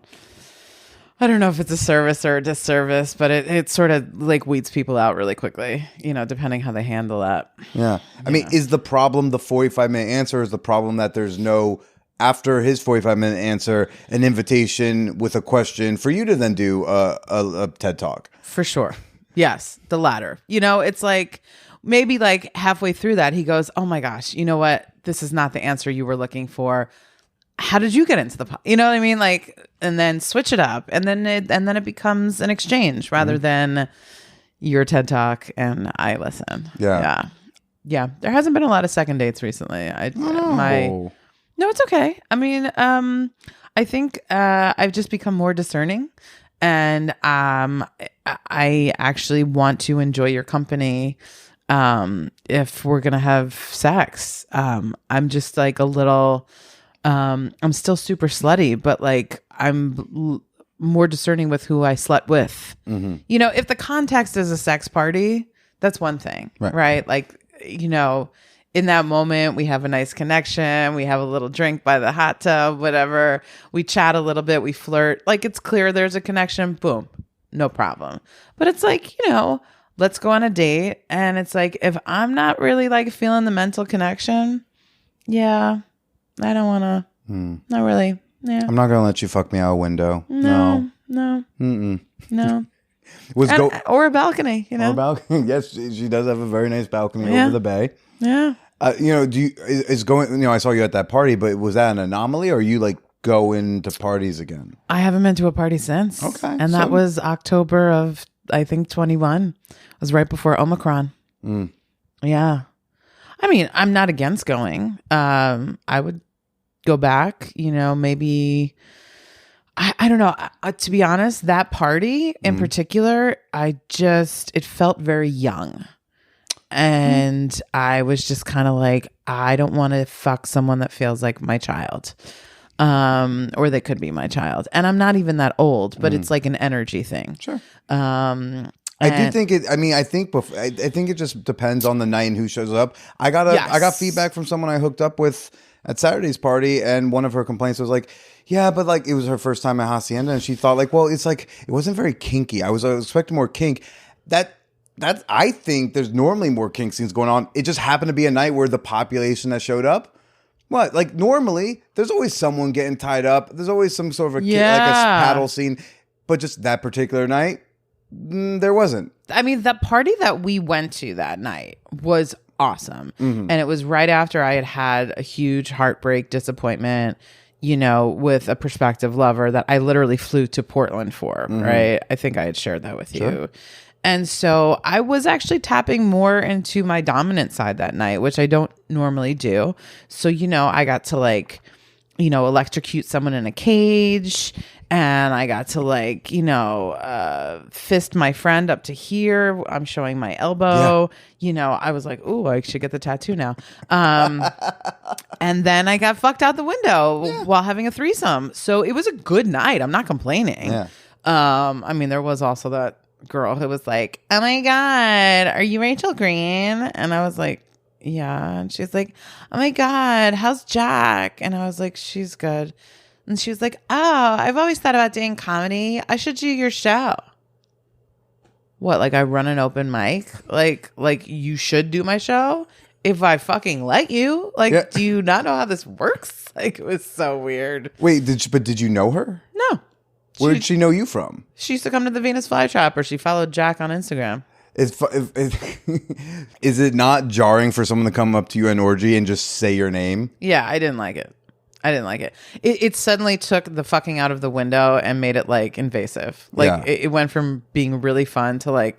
know if it's a service or a disservice, but it sort of like weeds people out really quickly, depending how they handle that. Yeah. I mean, is the problem the 45-minute answer, or is the problem that there's no, after his 45-minute answer, an invitation with a question for you to then do a TED Talk? For sure. Yes, the latter. It's like maybe like halfway through that, he goes, oh my gosh, you know what? This is not the answer you were looking for. How did you get into the you know what I mean? Like, and then switch it up, and then it becomes an exchange rather than your TED Talk and I listen. Yeah. There hasn't been a lot of second dates recently. No, it's okay. I mean, I think I've just become more discerning, and I actually want to enjoy your company. If we're gonna have sex, I'm just like a little. I'm still super slutty, but like I'm more discerning with who I slept with. Mm-hmm. If the context is a sex party, that's one thing, right? Like, in that moment, we have a nice connection. We have a little drink by the hot tub, whatever. We chat a little bit. We flirt. Like, it's clear there's a connection. Boom. No problem. But it's like, let's go on a date. And it's like, if I'm not really like feeling the mental connection, I don't want to. Not really. Yeah. I'm not going to let you fuck me out a window. No. Mm-mm. No. Or a balcony, Or a balcony. Yes, she does have a very nice balcony over the bay. Yeah. I saw you at that party, but was that an anomaly, or are you like going to parties again? I haven't been to a party since. Okay. And that was October of, I think, 21. It was right before Omicron. Yeah. I mean, I'm not against going. I would go back, maybe, I don't know. To be honest, that party in particular, it felt very young. And I was just kind of like, I don't want to fuck someone that feels like my child, or they could be my child. And I'm not even that old, but it's like an energy thing. Sure. I do think it. I mean, I think it just depends on the night and who shows up. I got feedback from someone I hooked up with at Saturday's party, and one of her complaints was like, yeah, but like it was her first time at Hacienda, and she thought like, well, it's like it wasn't very kinky. I was expecting more kink. That I think there's normally more kink scenes going on. It just happened to be a night where the population that showed up. What? Like normally, there's always someone getting tied up. There's always some sort of like a paddle scene, but just that particular night, there wasn't. I mean, the party that we went to that night was awesome. And it was right after I had a huge heartbreak, disappointment, with a prospective lover that I literally flew to Portland for, right? I think I had shared that with you. And so I was actually tapping more into my dominant side that night, which I don't normally do. So, I got to electrocute someone in a cage, and I got to fist my friend up to here. I'm showing my elbow. I was like, ooh, I should get the tattoo now. And then I got fucked out the window while having a threesome. So it was a good night. I'm not complaining. I mean, there was also that girl who was like, oh my God, are you Rachel Green? And I was like, yeah. And she's like, oh my God, how's Jack? And I was like, she's good. And she was like, oh, I've always thought about doing comedy. I should do your show. What, like I run an open mic? Like you should do my show? If I fucking let you. Do you not know how this works? Like, it was so weird. Wait, did you know her? No. Where did she know you from? She used to come to the Venus Flytrap, or she followed Jack on Instagram. Is it not jarring for someone to come up to you at an orgy and just say your name? Yeah, I didn't like it. It suddenly took the fucking out of the window and made it invasive. It went from being really fun to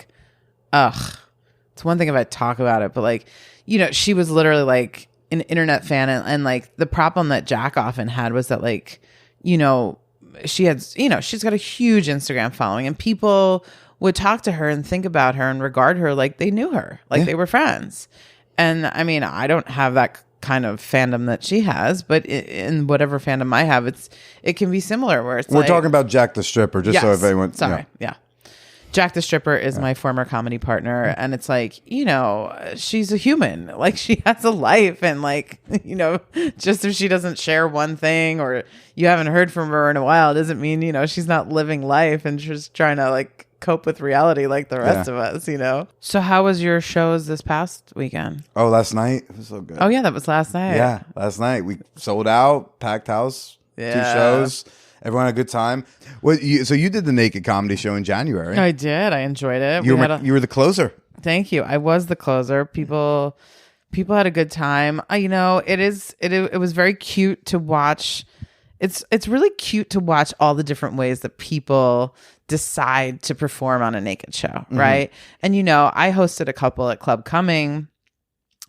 ugh. It's one thing if I talk about it, but she was literally an internet fan, and the problem that Jack often had was that she had, she's got a huge Instagram following, and people would talk to her and think about her and regard her like they knew her, they were friends. And I mean, I don't have that kind of fandom that she has, but in whatever fandom I have, it can be similar where we're talking about Jack the Stripper, just so if anyone. Sorry, yeah. Jack the Stripper is my former comedy partner, and it's she's a human. She has a life, and just if she doesn't share one thing or you haven't heard from her in a while, doesn't mean, she's not living life and just trying to cope with reality like the rest of us, So how was your shows this past weekend? Oh, last night? It was so good. Oh, yeah, that was last night. Yeah, last night. We sold out, packed house, 2 shows. Everyone had a good time. So you did the Naked Comedy Show in January. I did. I enjoyed it. You were the closer. Thank you. I was the closer. People had a good time. It was very cute to watch. It's really cute to watch all the different ways that people decide to perform on a naked show, right? And I hosted a couple at Club Cumming,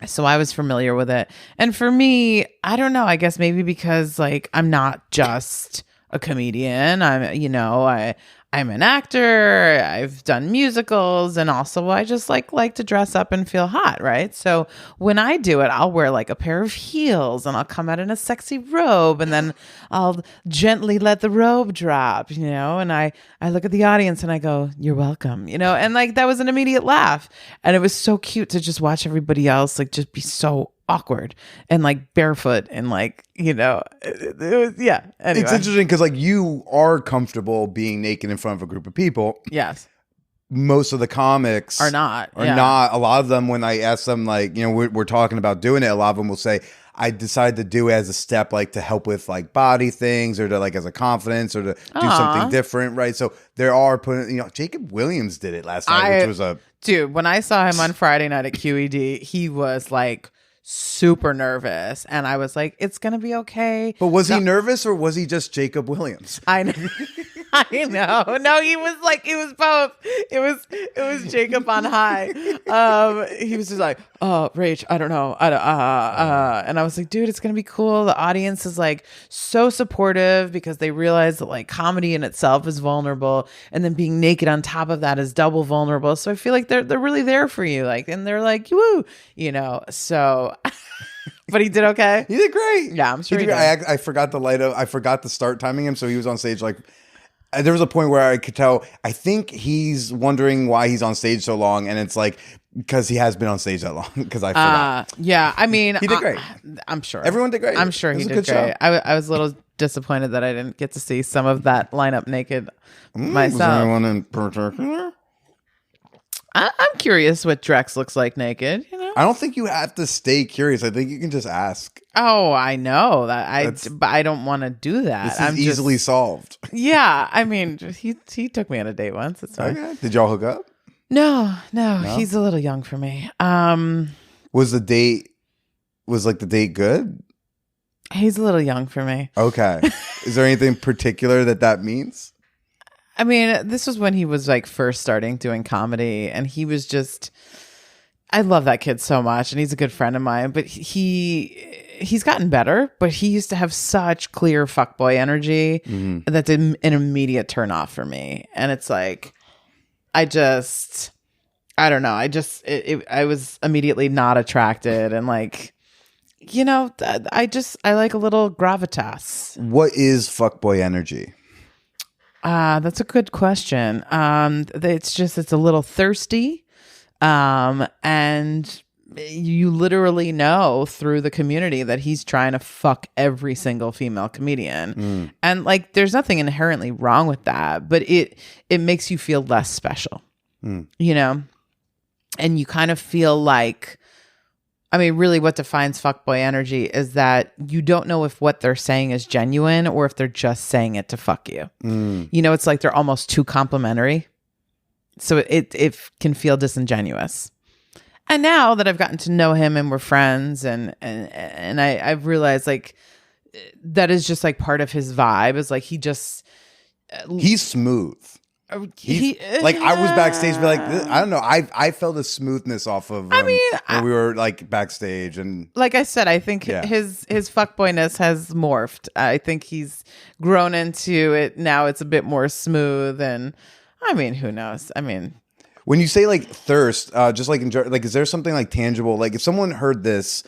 so I was familiar with it. And for me, I don't know, I guess maybe because I'm not just a comedian. I'm an actor. I've done musicals, and also I just like to dress up and feel hot, right? So when I do it, I'll wear a pair of heels, and I'll come out in a sexy robe, and then I'll gently let the robe drop, and I look at the audience and I go, "You're welcome," and that was an immediate laugh, and it was so cute to just watch everybody else just be so awkward and barefoot and it was, yeah. Anyway. It's interesting because you are comfortable being naked in front of a group of people. Yes. Most of the comics are not. A lot of them, when I ask them we're talking about doing it, a lot of them will say, I decided to do it as a step to help with body things, or to as a confidence, or to do something different, right? So there are putting, Jacob Williams did it last night, which was a dude. When I saw him on Friday night at QED, he was super nervous, and I was like, it's gonna be okay. But was he nervous, or was he just Jacob Williams? I know. I know. No, he was it was both. It was Jacob on high. He was just oh, Rach, I don't know. And I was like, dude, it's going to be cool. The audience is so supportive because they realize that comedy in itself is vulnerable. And then being naked on top of that is double vulnerable. So I feel like they're really there for you. And they're woo, so... But he did okay. He did great. Yeah, I'm sure he did. I forgot I forgot to start timing him. So he was on stage there was a point where I could tell, I think he's wondering why he's on stage so long. And it's because he has been on stage that long, because I forgot. Yeah, I mean, he did great. I'm sure. Everyone did great. I'm sure he did great. I was a little disappointed that I didn't get to see some of that lineup naked myself. Was there anyone in particular? I'm curious what Drex looks like naked. I don't think you have to stay curious. I think you can just ask. Oh, I know that. But I don't want to do that. This is easily solved. Yeah, I mean, he took me on a date once. It's fine. Okay. Did y'all hook up? No, he's a little young for me. Was the date good? He's a little young for me. Okay. Is there anything particular that means? I mean, this was when he was like first starting doing comedy, and he was just, I love that kid so much, and he's a good friend of mine, but he's gotten better, but he used to have such clear fuckboy energy that's an immediate turn off for me. And it's like, I don't know. I was immediately not attracted, and like, you know, I like a little gravitas. What is fuckboy energy? That's a good question. It's a little thirsty. And you literally know through the community that he's trying to fuck every single female comedian. And like, there's nothing inherently wrong with that, but it makes you feel less special, you know? And you kind of feel like, I mean, really what defines fuckboy energy is that you don't know if what they're saying is genuine or if they're just saying it to fuck you. You know, it's like they're almost too complimentary. So it can feel disingenuous. And now that I've gotten to know him and we're friends and I've realized like that is just like part of his vibe is like he's smooth. Like I was backstage, but like I don't know, I felt a smoothness off of when we were like backstage, and like I said, I think his fuckboyness has morphed. I think he's grown into it now. It's a bit more smooth, and I mean, who knows? I mean, when you say like thirst, just like enjoy, like is there something like tangible? Like if someone heard this,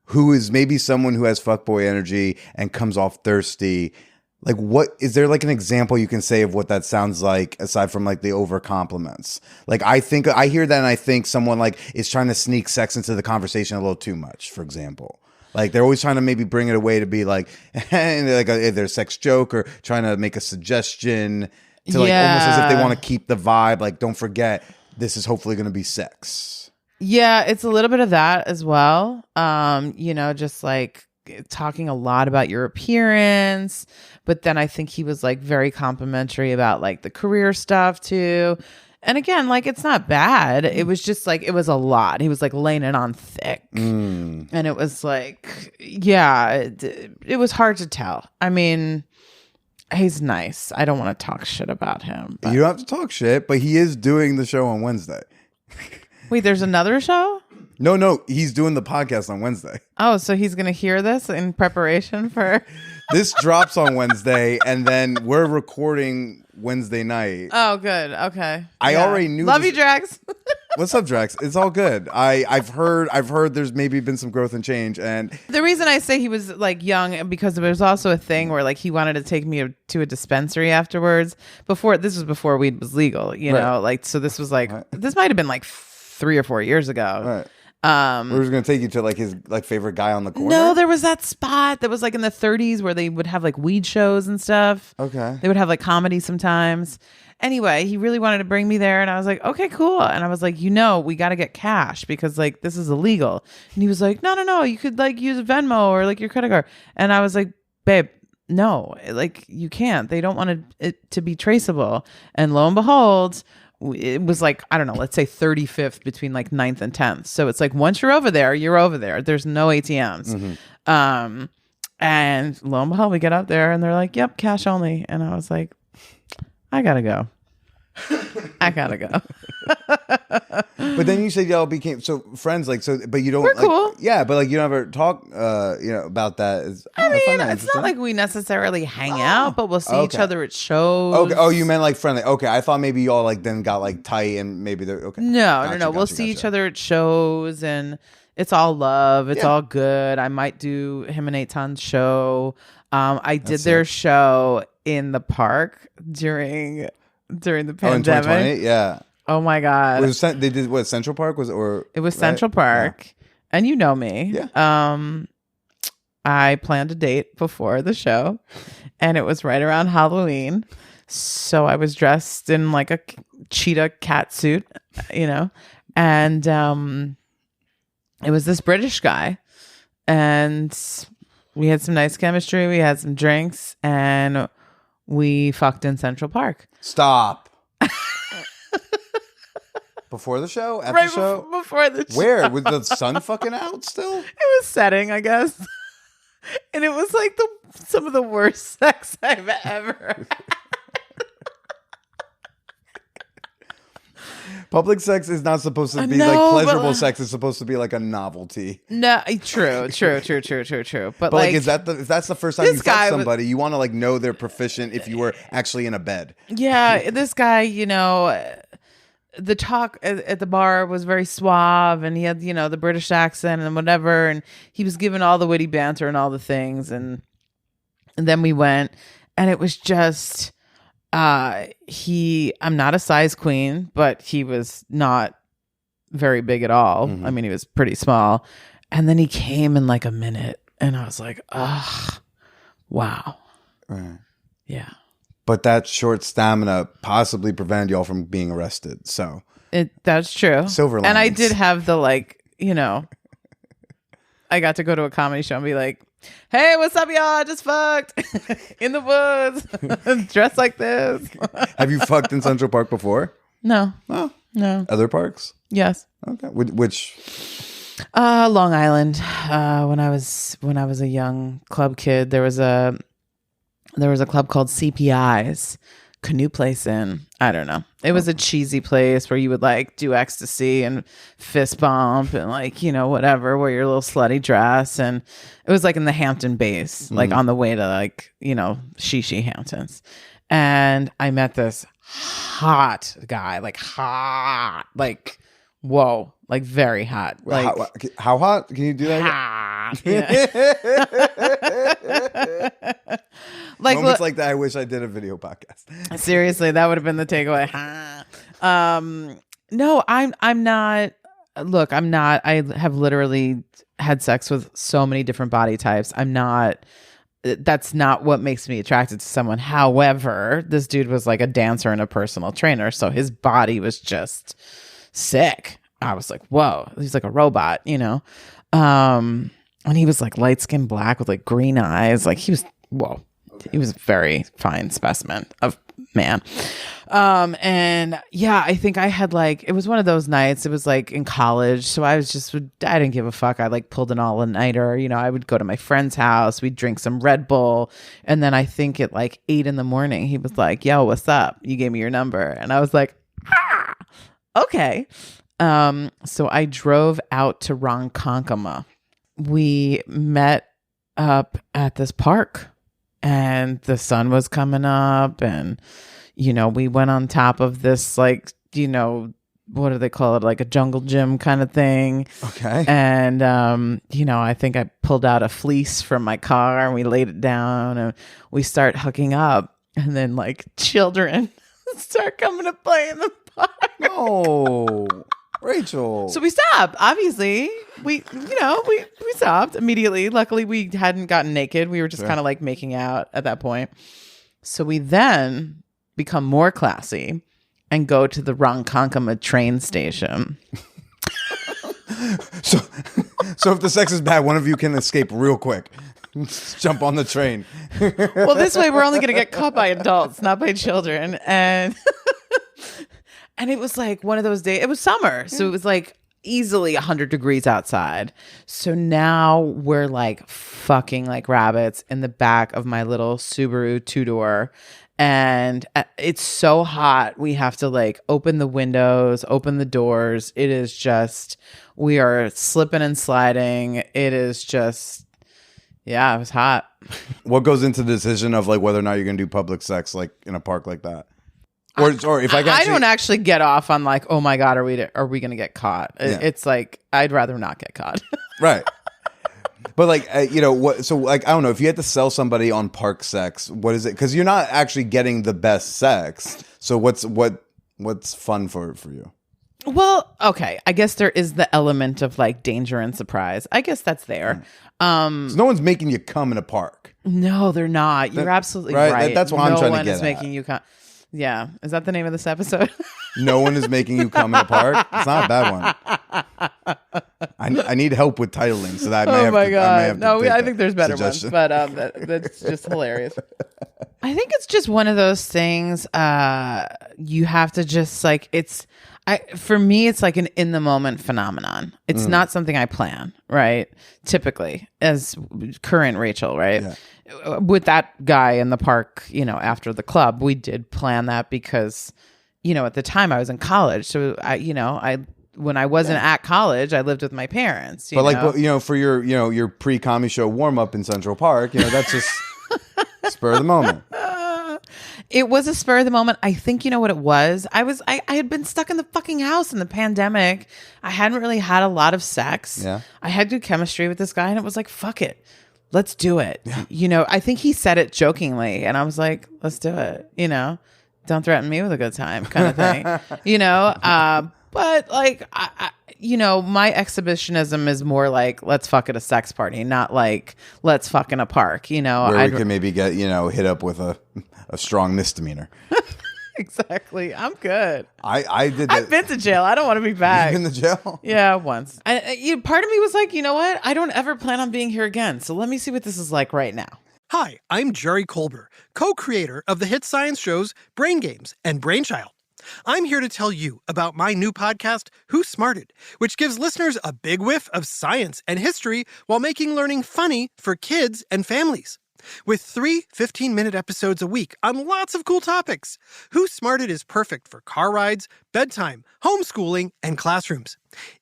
who is maybe someone who has fuckboy energy and comes off thirsty. Like, what is there like an example you can say of what that sounds like aside from like the over compliments? Like, I hear that and I think someone like is trying to sneak sex into the conversation a little too much, for example. Like, they're always trying to maybe bring it away to be like, like either a sex joke or trying to make a suggestion to like almost as if they want to keep the vibe. Like, don't forget, this is hopefully going to be sex. Yeah, it's a little bit of that as well. You know, just like talking a lot about your appearance. But then I think he was like very complimentary about like the career stuff too. And again, like it's not bad. It was just like, it was a lot. He was like laying it on thick. And it was like, yeah, it was hard to tell. I mean, he's nice. I don't want to talk shit about him. But. You don't have to talk shit, but he is doing the show on Wednesday. Wait, there's another show? No, he's doing the podcast on Wednesday. Oh, so he's going to hear this in preparation for... This drops on Wednesday, and then we're recording Wednesday night. Oh, good. Okay. I already knew. Love you, Drax. What's up, Drax? It's all good. I've heard there's maybe been some growth and change, and the reason I say he was like young because there was also a thing where like he wanted to take me to a dispensary afterwards. This was before weed was legal, you know. Like so, this was like this might have been like 3 or 4 years ago. Right. We were going to take you to like his like favorite guy on the corner. No, there was that spot that was like in the 30s where they would have like weed shows and stuff. Okay. They would have like comedy sometimes. Anyway, he really wanted to bring me there and I was like, okay, cool. And I was like, we got to get cash because like this is illegal. And he was like, no, you could like use Venmo or like your credit card. And I was like, babe, no, like you can't. They don't want it to be traceable. And lo and behold, it was like, I don't know, let's say 35th between like 9th and 10th. So it's like, once you're over there, you're over there. There's no ATMs. And lo and behold, we get up there and they're like, yep, cash only. And I was like, I gotta go. But then you said y'all became so friends, like so. But you don't. We're like, cool. Yeah, but like you don't ever talk, about that. I mean, it's not like we necessarily hang out, but we'll see each other at shows. Okay. Oh, you meant like friendly. Okay, I thought maybe y'all like then got like tight and maybe they're okay. No. We'll see each other at shows and it's all love. It's all good. I might do him and Eitan's show. I did their show in the park during the pandemic. In 2020, yeah. Oh my God! They did what? Central Park It was Central Park, and you know me. Yeah. I planned a date before the show, and it was right around Halloween. So I was dressed in like a cheetah cat suit, and it was this British guy, and we had some nice chemistry. We had some drinks, and we fucked in Central Park. Stop. Before the show? After Right the show? before the show. Where? Was the sun fucking out still? It was setting, I guess. And it was like some of the worst sex I've ever had. Public sex is not supposed to be No, like but- pleasurable sex. It's supposed to be like a novelty. No, true. But like, is that if that's the first time you this guy fuck was- somebody, you want to like know they're proficient if you were actually in a bed. Yeah, this guy, the talk at the bar was very suave, and he had, the British accent and whatever, and he was giving all the witty banter and all the things, and then we went, and it was just, I'm not a size queen, but he was not very big at all. Mm-hmm. I mean, he was pretty small, and then he came in like a minute, and I was like, wow. Right. Yeah. But that short stamina possibly prevented y'all from being arrested. So that's true. Silver And I linings. did have the I got to go to a comedy show and be like, hey, what's up, y'all? I just fucked in the woods, dressed like this. Have you fucked in Central Park before? No. Oh. No. Other parks? Yes. Okay. Which? Long Island. When I was a young club kid, there was a club called CPI's, Canoe Place Inn. I don't know. It was a cheesy place where you would like do ecstasy and fist bump and like, whatever, wear your little slutty dress. And it was like in the Hampton Bays, like on the way to like, Shishi Hamptons. And I met this hot guy, like whoa, like very hot. Like How hot? Can you do that? hot. Yeah. Like Moments like that, I wish I did a video podcast. Seriously, that would have been the takeaway. No, I'm not. Look, I'm not. I have literally had sex with so many different body types. I'm not. That's not what makes me attracted to someone. However, this dude was like a dancer and a personal trainer, so his body was just sick. I was like, whoa, he's like a robot, And he was like light skinned black with like green eyes. Like he was, whoa. He was a very fine specimen of man. And yeah, I think I had like, it was one of those nights. It was like in college. So I didn't give a fuck. I like pulled an all-nighter. I would go to my friend's house. We'd drink some Red Bull. And then I think at like 8 a.m, he was like, yo, what's up? You gave me your number. And I was like, okay. So I drove out to Ronkonkoma. We met up at this park. And the sun was coming up, and we went on top of this like what do they call it, like a jungle gym kind of thing. Okay. And I think I pulled out a fleece from my car and we laid it down and we start hooking up, and then like children start coming to play in the park. No. Rachel. So we stopped. Obviously, we stopped immediately. Luckily, we hadn't gotten naked. We were just kind of like making out at that point. So we then become more classy and go to the Ronkonkoma train station. So if the sex is bad, one of you can escape real quick. Jump on the train. Well, this way we're only going to get caught by adults, not by children. And it was like one of those days. It was summer, so it was like easily 100 degrees outside. So now we're like fucking like rabbits in the back of my little Subaru 2-door. And it's so hot. We have to like open the windows, open the doors. It is just, we are slipping and sliding. It is just, yeah, it was hot. What goes into the decision of like whether or not you're going to do public sex like in a park like that? Or if I don't actually get off on like, oh my God, are we going to get caught? Yeah. It's like, I'd rather not get caught. Right. But like, what? So like, I don't know, if you had to sell somebody on park sex, what is it? Because you're not actually getting the best sex. So what's fun for you? Well, okay. I guess there is the element of like danger and surprise. I guess that's there. So no one's making you come in a park. No, they're not. You're absolutely right. That's what I'm trying to get No one is at. making you come. Yeah. Is that the name of this episode? No one is making you come in a park. It's not a bad one. I need help with titling, so that I may have my to, God. I may have to No, take I that think there's better ones, suggestion. but that's just hilarious. I think it's just one of those things. You have to just like, For me, it's like an in the moment phenomenon. It's not something I plan, right? Typically, as current Rachel, right? Yeah. With that guy in the park, after the club, we did plan that because, at the time I was in college. So when I wasn't at college, I lived with my parents. For your pre-comedy show warm up in Central Park, that's just spur of the moment. It was a spur of the moment. I think you know what it was. I had been stuck in the fucking house in the pandemic. I hadn't really had a lot of sex. Yeah. I had good chemistry with this guy, and it was like, fuck it. Let's do it. Yeah. I think he said it jokingly, and I was like, let's do it. Don't threaten me with a good time kind of thing. But like, my exhibitionism is more like, let's fuck at a sex party, not like, let's fuck in a park, Where we can maybe get, hit up with a strong misdemeanor. Exactly. I'm good. I did that. I've been to jail. I don't want to be back. You've been to jail? Yeah, once. Part of me was like, you know what? I don't ever plan on being here again. So let me see what this is like right now. Hi, I'm Jerry Colbert, co-creator of the hit science shows Brain Games and Brainchild. I'm here to tell you about my new podcast, Who Smarted, which gives listeners a big whiff of science and history while making learning funny for kids and families. With 3 15-minute episodes a week on lots of cool topics, Who Smarted is perfect for car rides, bedtime, homeschooling, and classrooms.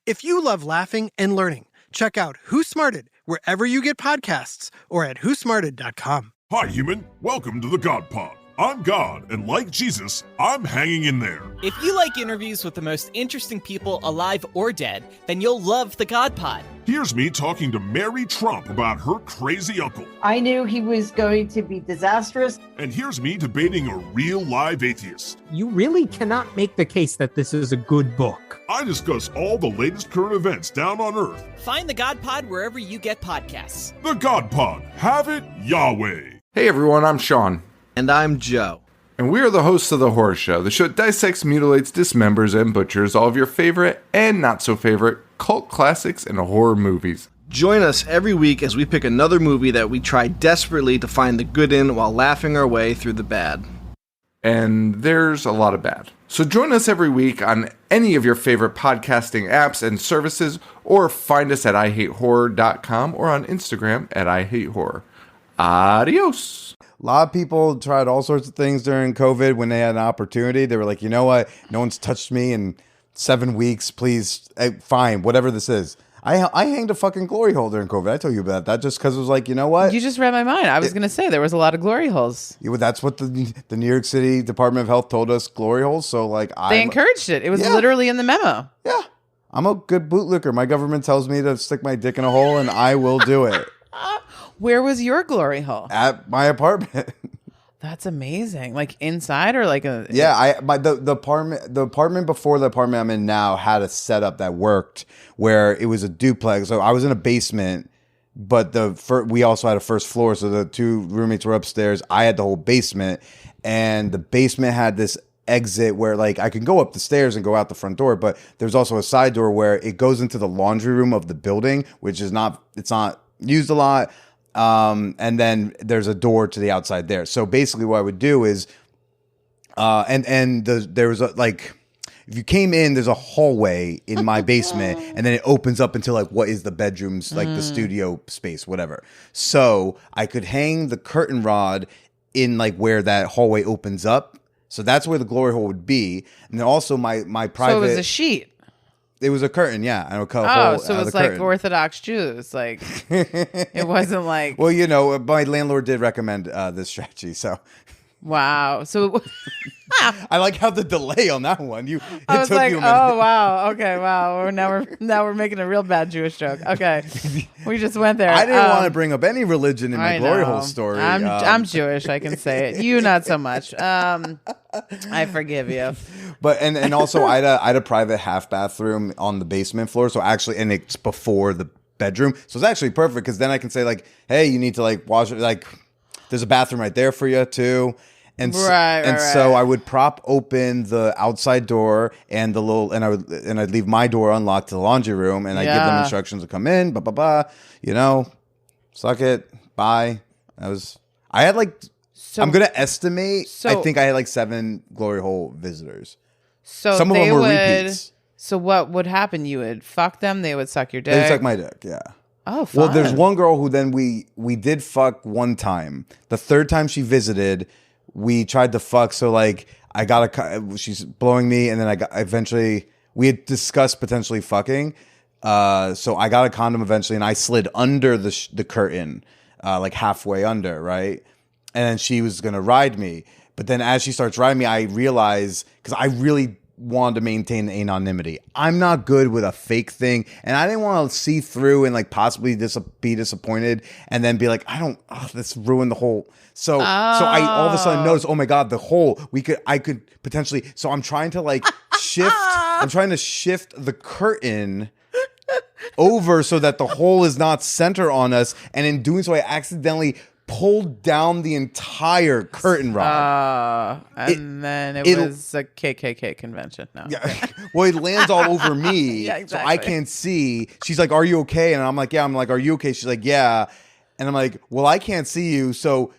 If you love laughing and learning, check out Who Smarted wherever you get podcasts or at whosmarted.com. Hi, human. Welcome to the God Pod. I'm God, and like Jesus, I'm hanging in there. If you like interviews with the most interesting people alive or dead, then you'll love the God Pod. Here's me talking to Mary Trump about her crazy uncle. I knew he was going to be disastrous. And here's me debating a real live atheist. You really cannot make the case that this is a good book. I discuss all the latest current events down on Earth. Find the God Pod wherever you get podcasts. The God Pod. Have it, Yahweh. Hey everyone, I'm Sean. And I'm Joe. And we are the hosts of The Horror Show, the show that dissects, mutilates, dismembers, and butchers all of your favorite and not so favorite cult classics and horror movies. Join us every week as we pick another movie that we try desperately to find the good in while laughing our way through the bad. And there's a lot of bad. So join us every week on any of your favorite podcasting apps and services, or find us at IHateHorror.com or on Instagram at IHateHorror. Adios. A lot of people tried all sorts of things during COVID when they had an opportunity. They were like, you know what? No one's touched me in 7 weeks. Please, fine, whatever this is. I hanged a fucking glory hole during COVID. I told you about that just because it was like, you know what? You just read my mind. I was going to say there was a lot of glory holes. Yeah, well, that's what the New York City Department of Health told us, glory holes. So like, they encouraged it. It was literally in the memo. Yeah. I'm a good bootlicker. My government tells me to stick my dick in a hole and I will do it. Where was your glory hole? At my apartment. That's amazing. Like inside or like a... Yeah, the apartment before the apartment I'm in now had a setup that worked where it was a duplex. So I was in a basement, but we also had a first floor. So the two roommates were upstairs. I had the whole basement, and the basement had this exit where like I can go up the stairs and go out the front door, but there's also a side door where it goes into the laundry room of the building, which is not used a lot. And then there's a door to the outside there. So basically what I would do is, there was if you came in, there's a hallway in my basement and then it opens up into like what is the bedrooms, like the studio space, whatever. So I could hang the curtain rod in like where that hallway opens up. So that's where the glory hole would be. And then also my private. So it was a sheet. It was a curtain, yeah. And I would cut a hole so it was like curtain. Orthodox Jews. Like, it wasn't like... Well, my landlord did recommend this strategy, so... Wow. So... I like how the delay on that one. I was like, oh, wow. Okay, wow. Now we're making a real bad Jewish joke. Okay. We just went there. I didn't want to bring up any religion in my glory hole story. I'm Jewish. I can say it. You, not so much. I forgive you. But and also I had a private half bathroom on the basement floor. So actually, and it's before the bedroom. So it's actually perfect because then I can say like, hey, you need to like wash it. Like there's a bathroom right there for you too. And so I would prop open the outside door and I'd leave my door unlocked to the laundry room and I give them instructions to come in, suck it, bye. I had like, I'm going to estimate, I think I had like 7 glory hole visitors. So some of they them were would, repeats. So what would happen? You would fuck them. They would suck your dick. They suck my dick. Yeah. Oh, fun. Well, there's one girl who then we did fuck one time. The third time she visited, we tried to fuck. So like she's blowing me, and then eventually we had discussed potentially fucking. So I got a condom eventually, and I slid under the curtain, like halfway under, right? And then she was gonna ride me, but then as she starts riding me, I realize, because I really wanted to maintain anonymity. I'm not good with a fake thing, and I didn't want to see through and like possibly be disappointed, and then be like, this ruined the whole. So I all of a sudden noticed, oh my god, the hole. I could potentially. So I'm trying to like shift. I'm trying to shift the curtain over so that the hole is not center on us, and in doing so, I accidentally pulled down the entire curtain rod. Then it was a KKK convention. No. Yeah. Well, it lands all over me, Yeah, exactly. so I can't see. She's like, "Are you okay?" And I'm like, "Yeah." I'm like, "Are you okay?" She's like, "Yeah." And I'm like, "Well, I can't see you, so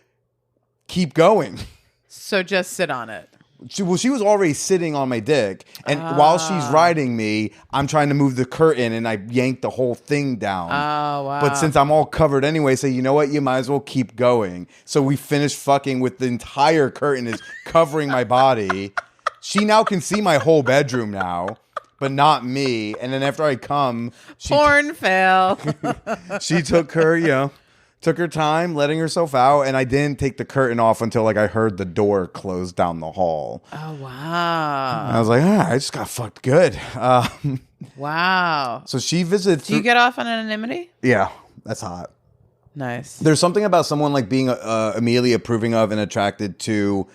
keep going." So just sit on it. She was already sitting on my dick, and while she's riding me, I'm trying to move the curtain, and I yanked the whole thing down. Oh, wow. But since I'm all covered anyway, so you know what? You might as well keep going. So we finished fucking with the entire curtain is covering my body. She now can see my whole bedroom now, but not me. And then after I come, Porn fail. she took her time letting herself out, and I didn't take the curtain off until like I heard the door close down the hall. Oh, wow. And I was like, I just got fucked good. Wow. So she visited. Do you get off on anonymity? Yeah, that's hot. Nice. There's something about someone like being immediately approving of and attracted to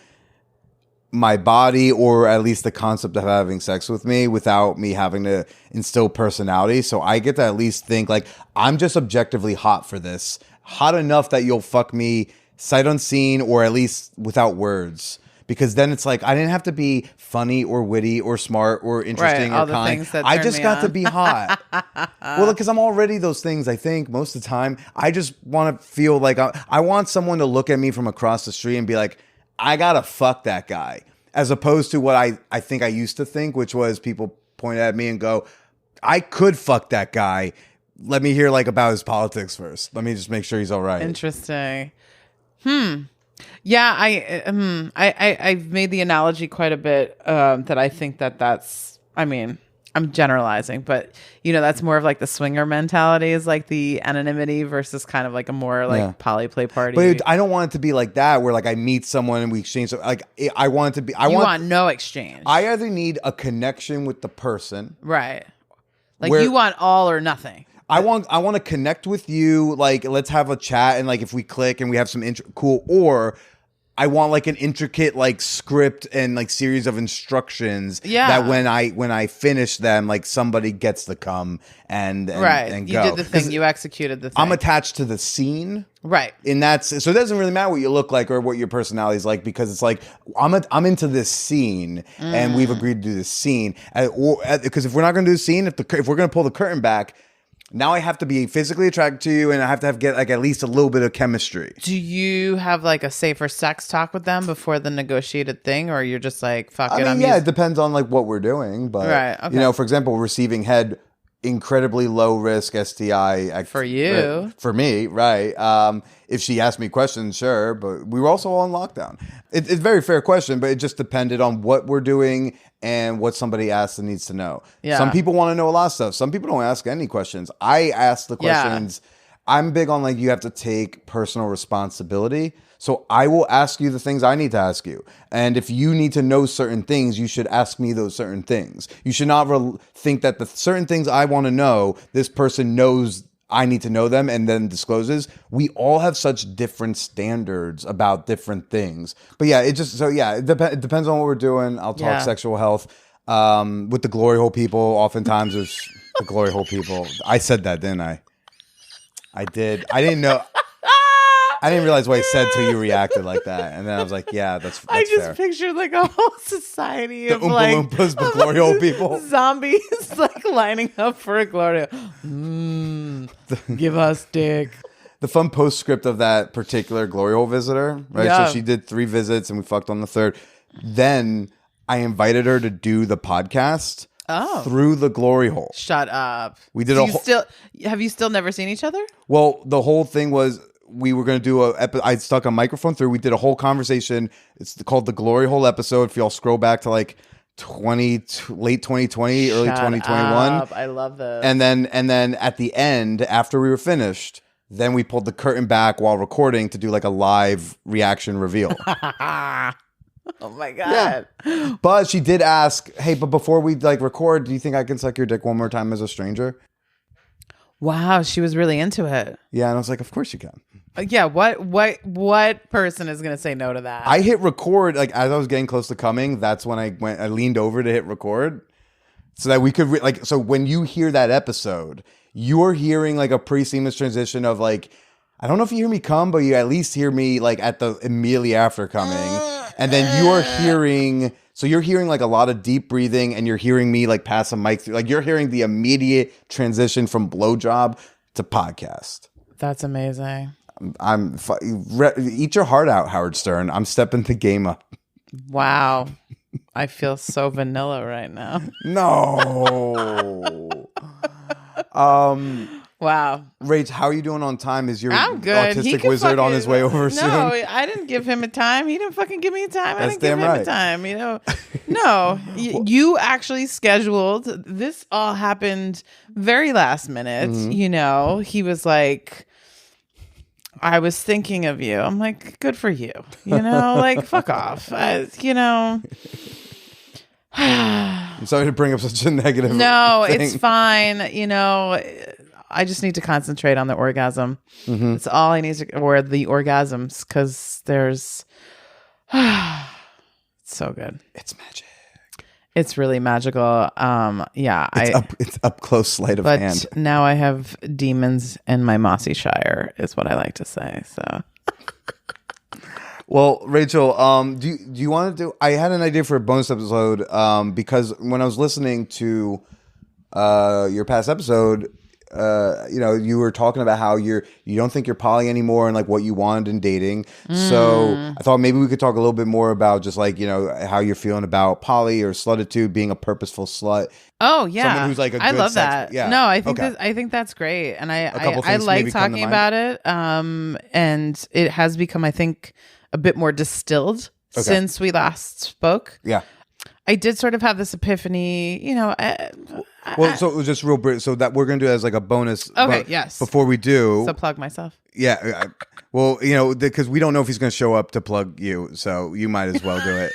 my body, or at least the concept of having sex with me without me having to instill personality. So I get to at least think like, I'm just objectively hot for this. Hot enough that you'll fuck me sight unseen, or at least without words. Because then it's like, I didn't have to be funny or witty or smart or interesting all or the kind. things that I turn just me got to on. be hot. Well, because I'm already those things, I think, most of the time. I just want to feel like I want someone to look at me from across the street and be like, I got to fuck that guy. As opposed to what I think I used to think, which was people point at me and go, I could fuck that guy. Let me hear like about his politics first. Let me just make sure he's all right. Interesting. Yeah, I've made the analogy quite a bit that I think that's. I mean, I'm generalizing, but that's more of like the swinger mentality is like the anonymity versus kind of like a more like poly play party. But I don't want it to be like that where like I meet someone and we exchange. Like I want it to be. You want no exchange. I either need a connection with the person, right? Like you want all or nothing. I want to connect with you. Like, let's have a chat, and like if we click and we have some cool, or I want like an intricate like script and like series of instructions. Yeah. That when I finish them, like somebody gets to come and right. And you go. did the thing. You executed the thing. I'm attached to the scene. Right. And so it doesn't really matter what you look like or what your personality is like, because it's like I'm into this scene and we've agreed to do this scene. Because if we're not going to do the scene, if we're going to pull the curtain back, now I have to be physically attracted to you, and I have to get like at least a little bit of chemistry. Do you have like a safer sex talk with them before the negotiated thing, or you're just like, fuck it? It depends on like what we're doing, but right, okay. For example, receiving head, incredibly low risk STI for you, for me, right? If she asked me questions, sure, but we were also all on lockdown. It's a very fair question, but it just depended on what we're doing and what somebody asks and needs to know. Yeah. Some people want to know a lot of stuff. Some people don't ask any questions. I ask the questions. Yeah. I'm big on like you have to take personal responsibility. So I will ask you the things I need to ask you. And if you need to know certain things, you should ask me those certain things. You should not think that the certain things I want to know, this person knows I need to know them and then discloses. We all have such different standards about different things. But yeah, it depends on what we're doing. I'll talk sexual health. With the glory hole people, oftentimes there's the glory hole people. I said that, didn't I? I did. I didn't know. I didn't realize what I said till you reacted like that, and then I was like, "Yeah, that's fair." I just pictured like a whole society the of Oompa like Loompas, but glory hole people, zombies like lining up for a glory. Give us dick. The fun postscript of that particular glory hole visitor, right? Yeah. So she did 3 visits, and we fucked on the 3rd. Then I invited her to do the podcast through the glory hole. Shut up. We did have you still never seen each other? Well, the whole thing was we were going to do I stuck a microphone through. We did a whole conversation. It's called the glory hole episode. If y'all scroll back to like late 2020, early 2021. Up. I love this. And then at the end, after we were finished, then we pulled the curtain back while recording to do like a live reaction reveal. Oh my God. Yeah. But she did ask, hey, but before we like record, do you think I can suck your dick one more time as a stranger? Wow, she was really into it. Yeah, and I was like, of course you can. Yeah, what person is going to say no to that? I hit record, like as I was getting close to coming, that's when I leaned over to hit record so that we could so when you hear that episode, you're hearing like a pretty seamless transition of like, I don't know if you hear me come, but you at least hear me like at the immediately after coming. And then you're hearing like a lot of deep breathing and you're hearing me like pass a mic through, like you're hearing the immediate transition from blowjob to podcast. That's amazing. Eat your heart out, Howard Stern. I'm stepping the game up. Wow. I feel so vanilla right now. No. Wow. Rach, how are you doing on time? Is your I'm good. autistic wizard on his way over soon? No, I didn't give him a time. He didn't fucking give me a time. I didn't give him right. a time, you know. No, you actually scheduled. This all happened very last minute. Mm-hmm. You know, he was like, I was thinking of you. I'm like, good for you. You know, like, fuck off. You know. I'm sorry to bring up such a negative No, thing. it's fine. You know, I just need to concentrate on the orgasm. Mm-hmm. That's all I need to, or the orgasms, because there's, it's so good. It's magic. It's really magical. Yeah, it's up close sleight of hand. But now I have demons in my mossy shire, is what I like to say. So. Well, Rachel, do you want to do? I had an idea for a bonus episode because when I was listening to your past episode, you know, you were talking about how you don't think you're poly anymore and like what you wanted in dating. So I thought maybe we could talk a little bit more about just like, you know, how you're feeling about poly or slutitude, being a purposeful slut. Oh yeah, someone who's like a good I love sex, that. Yeah, No, I think okay. I think that's great, and I things like maybe come to talking mind? about it. And it has become, I think, a bit more distilled since we last spoke. Yeah. I did sort of have this epiphany, you know. Well, so it was just real brief. So that we're going to do as like a bonus. Okay, yes. Before we do. So plug myself. Yeah. Well, you know, because we don't know if he's going to show up to plug you. So you might as well do it.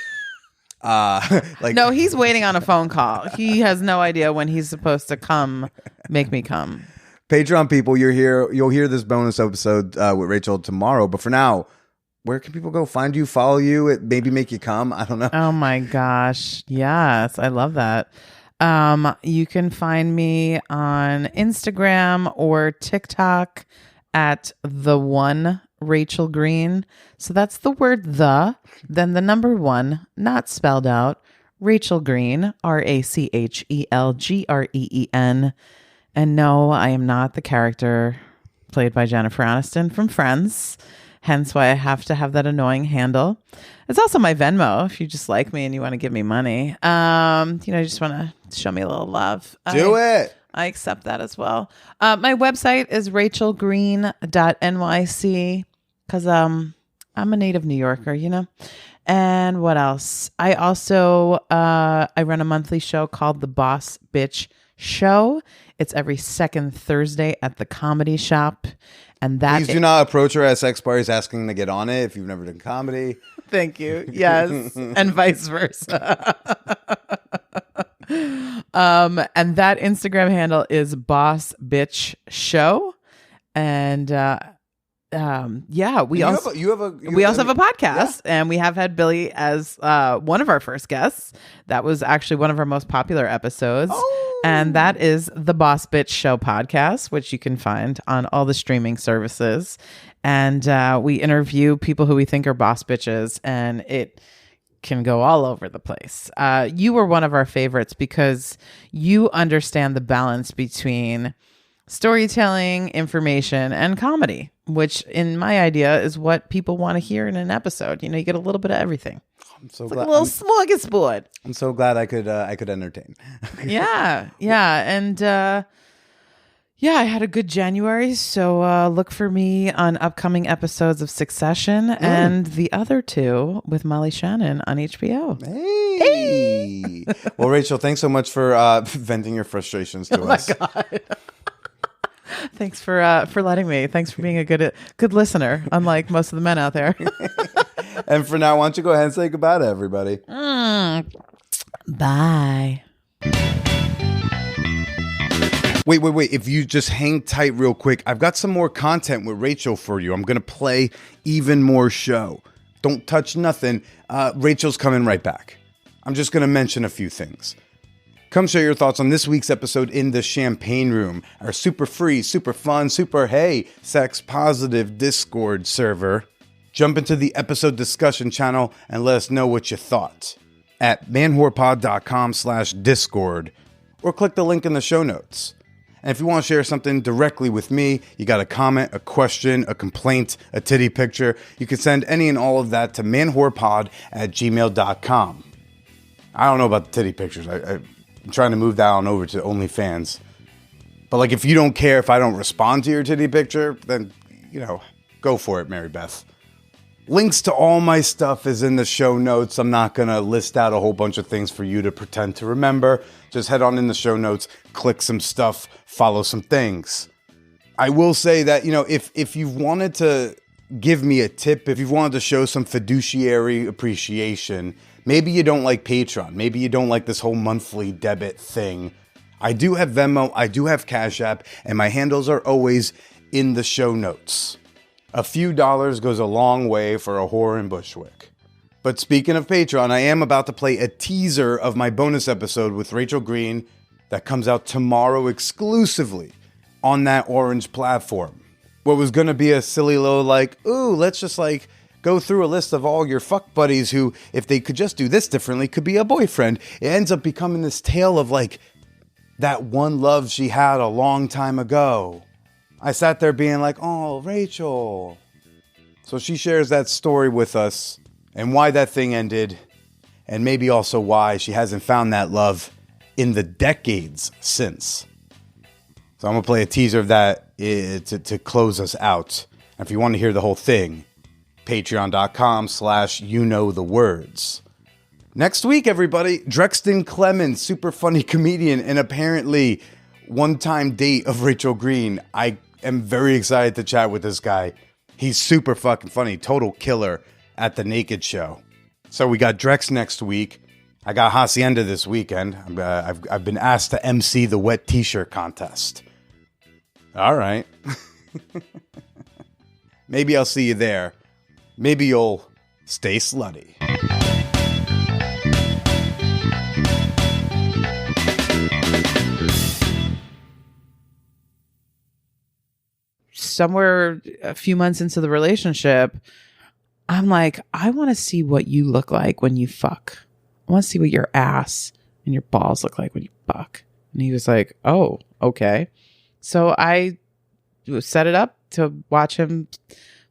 Like No, he's waiting on a phone call. He has no idea when he's supposed to make me come. Patreon people, you'll hear this bonus episode with Rachel tomorrow. But for now, where can people go find you, follow you, maybe make you come? I don't know. Oh my gosh. Yes, I love that. You can find me on Instagram or TikTok at the one Rachel Green. So that's the word then the number 1, not spelled out, Rachel Green, RACHELGREEN. And no, I am not the character played by Jennifer Aniston from Friends. Hence why I have to have that annoying handle. It's also my Venmo if you just like me and you want to give me money. You know, you just want to show me a little love. Do it. I accept that as well. My website is rachelgreen.nyc because I'm a native New Yorker, you know. And what else? I also I run a monthly show called The Boss Bitch Show. It's every second Thursday at the Comedy Shop. And that Please do not approach her at sex parties asking to get on it if you've never done comedy. Thank you. Yes. And vice versa. And that Instagram handle is Boss Bitch Show. And yeah, we also have a podcast, and we have had Billy as one of our first guests. That was actually one of our most popular episodes. And that is the Boss Bitch Show podcast, which you can find on all the streaming services. And we interview people who we think are boss bitches, and it can go all over the place. You were one of our favorites because you understand the balance between storytelling, information, and comedy, which in my idea is what people want to hear in an episode. You know, you get a little bit of everything. I'm so It's glad. like a little smorgasbord. I'm so glad I could entertain. Yeah. And I had a good January. So look for me on upcoming episodes of Succession and the other two with Molly Shannon on HBO. Hey. Well, Rachel, thanks so much for venting your frustrations to us. Oh my God. Thanks for letting me. Thanks for being a good listener, unlike most of the men out there. And for now, why don't you go ahead and say goodbye to everybody? Bye. Wait. If you just hang tight real quick, I've got some more content with Rachel for you. I'm going to play even more show. Don't touch nothing. Rachel's coming right back. I'm just going to mention a few things. Come share your thoughts on this week's episode in the Champagne Room, our super free, super fun, super hey, sex positive Discord server. Jump into the episode discussion channel and let us know what you thought at manwhorepod.com/Discord or click the link in the show notes. And if you want to share something directly with me, you got a comment, a question, a complaint, a titty picture, you can send any and all of that to manwhorepod@gmail.com. I don't know about the titty pictures. I'm trying to move that on over to OnlyFans. But like, if you don't care if I don't respond to your titty picture, then, go for it, Mary Beth. Links to all my stuff is in the show notes. I'm not going to list out a whole bunch of things for you to pretend to remember. Just head on in the show notes, click some stuff, follow some things. I will say that, if you've wanted to give me a tip, if you've wanted to show some fiduciary appreciation, maybe you don't like Patreon. Maybe you don't like this whole monthly debit thing. I do have Venmo. I do have Cash App. And my handles are always in the show notes. A few dollars goes a long way for a whore in Bushwick. But speaking of Patreon, I am about to play a teaser of my bonus episode with Rachel Green that comes out tomorrow exclusively on that orange platform. What was going to be a silly little let's just go through a list of all your fuck buddies who, if they could just do this differently, could be a boyfriend. It ends up becoming this tale of that one love she had a long time ago. I sat there being like, oh, Rachel. So she shares that story with us and why that thing ended, and maybe also why she hasn't found that love in the decades since. So I'm going to play a teaser of that to close us out. And if you want to hear the whole thing, patreon.com/YouKnowTheWords. Next week, everybody, Drexton Clemens, super funny comedian and apparently one-time date of Rachel Green. I am very excited to chat with this guy. He's super fucking funny, total killer at the Naked Show. So we got Drex next week. I got Hacienda this weekend. I've been asked to MC the wet t-shirt contest. All right. Maybe I'll see you there. Maybe you'll stay slutty. Somewhere a few months into the relationship, I'm like, I want to see what you look like when you fuck. I want to see what your ass and your balls look like when you fuck. And he was like, oh, okay. So I set it up to watch him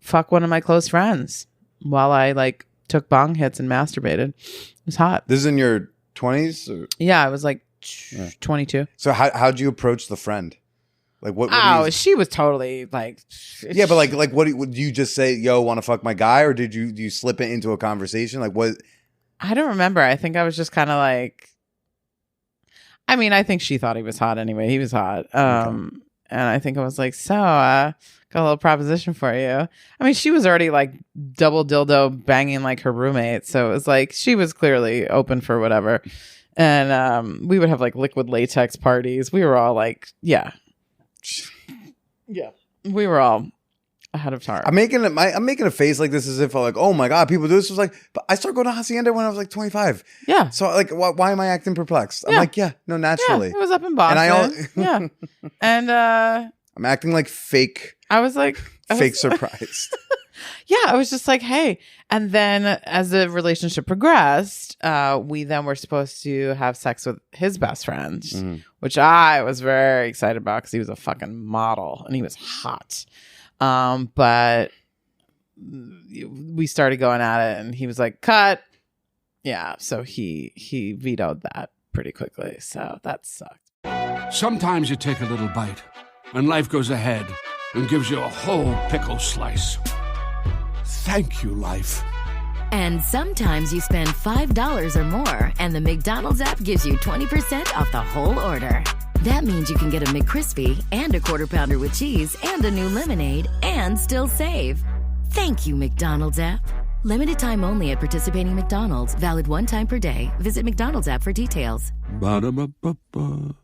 fuck one of my close friends while I took bong hits and masturbated. It was hot. This is in your 20s? Yeah, I was 22. So how'd you approach the friend? What? She was totally yeah, but what do you just say? Yo, want to fuck my guy, or do you slip it into a conversation? What? I don't remember. I think I was just kind of I mean, I think she thought he was hot anyway. He was hot. And I think I was got a little proposition for you. I mean, she was already double dildo banging her roommate, so it was she was clearly open for whatever. And we would have liquid latex parties. We were all yeah. Yeah, we were all ahead of time. I'm making a face like this as if oh my god, people do this. But I started going to Hacienda when I was 25. Yeah. So why am I acting perplexed? I'm naturally. Yeah, it was up in Boston. Yeah. And I'm acting fake. I was fake surprised. Yeah, I was just like, hey. And then as the relationship progressed, we then were supposed to have sex with his best friend, which I was very excited about because he was a fucking model and he was hot. But we started going at it and he was like, cut. Yeah, so he vetoed that pretty quickly. So that sucked. Sometimes you take a little bite and life goes ahead and gives you a whole pickle slice. Thank you, life. And sometimes you spend $5 or more and the McDonald's app gives you 20% off the whole order. That means you can get a McCrispy and a Quarter Pounder with cheese and a new lemonade and still save. Thank you, McDonald's app. Limited time only at participating McDonald's. Valid one time per day. Visit McDonald's app for details. Ba-da-ba-ba-ba.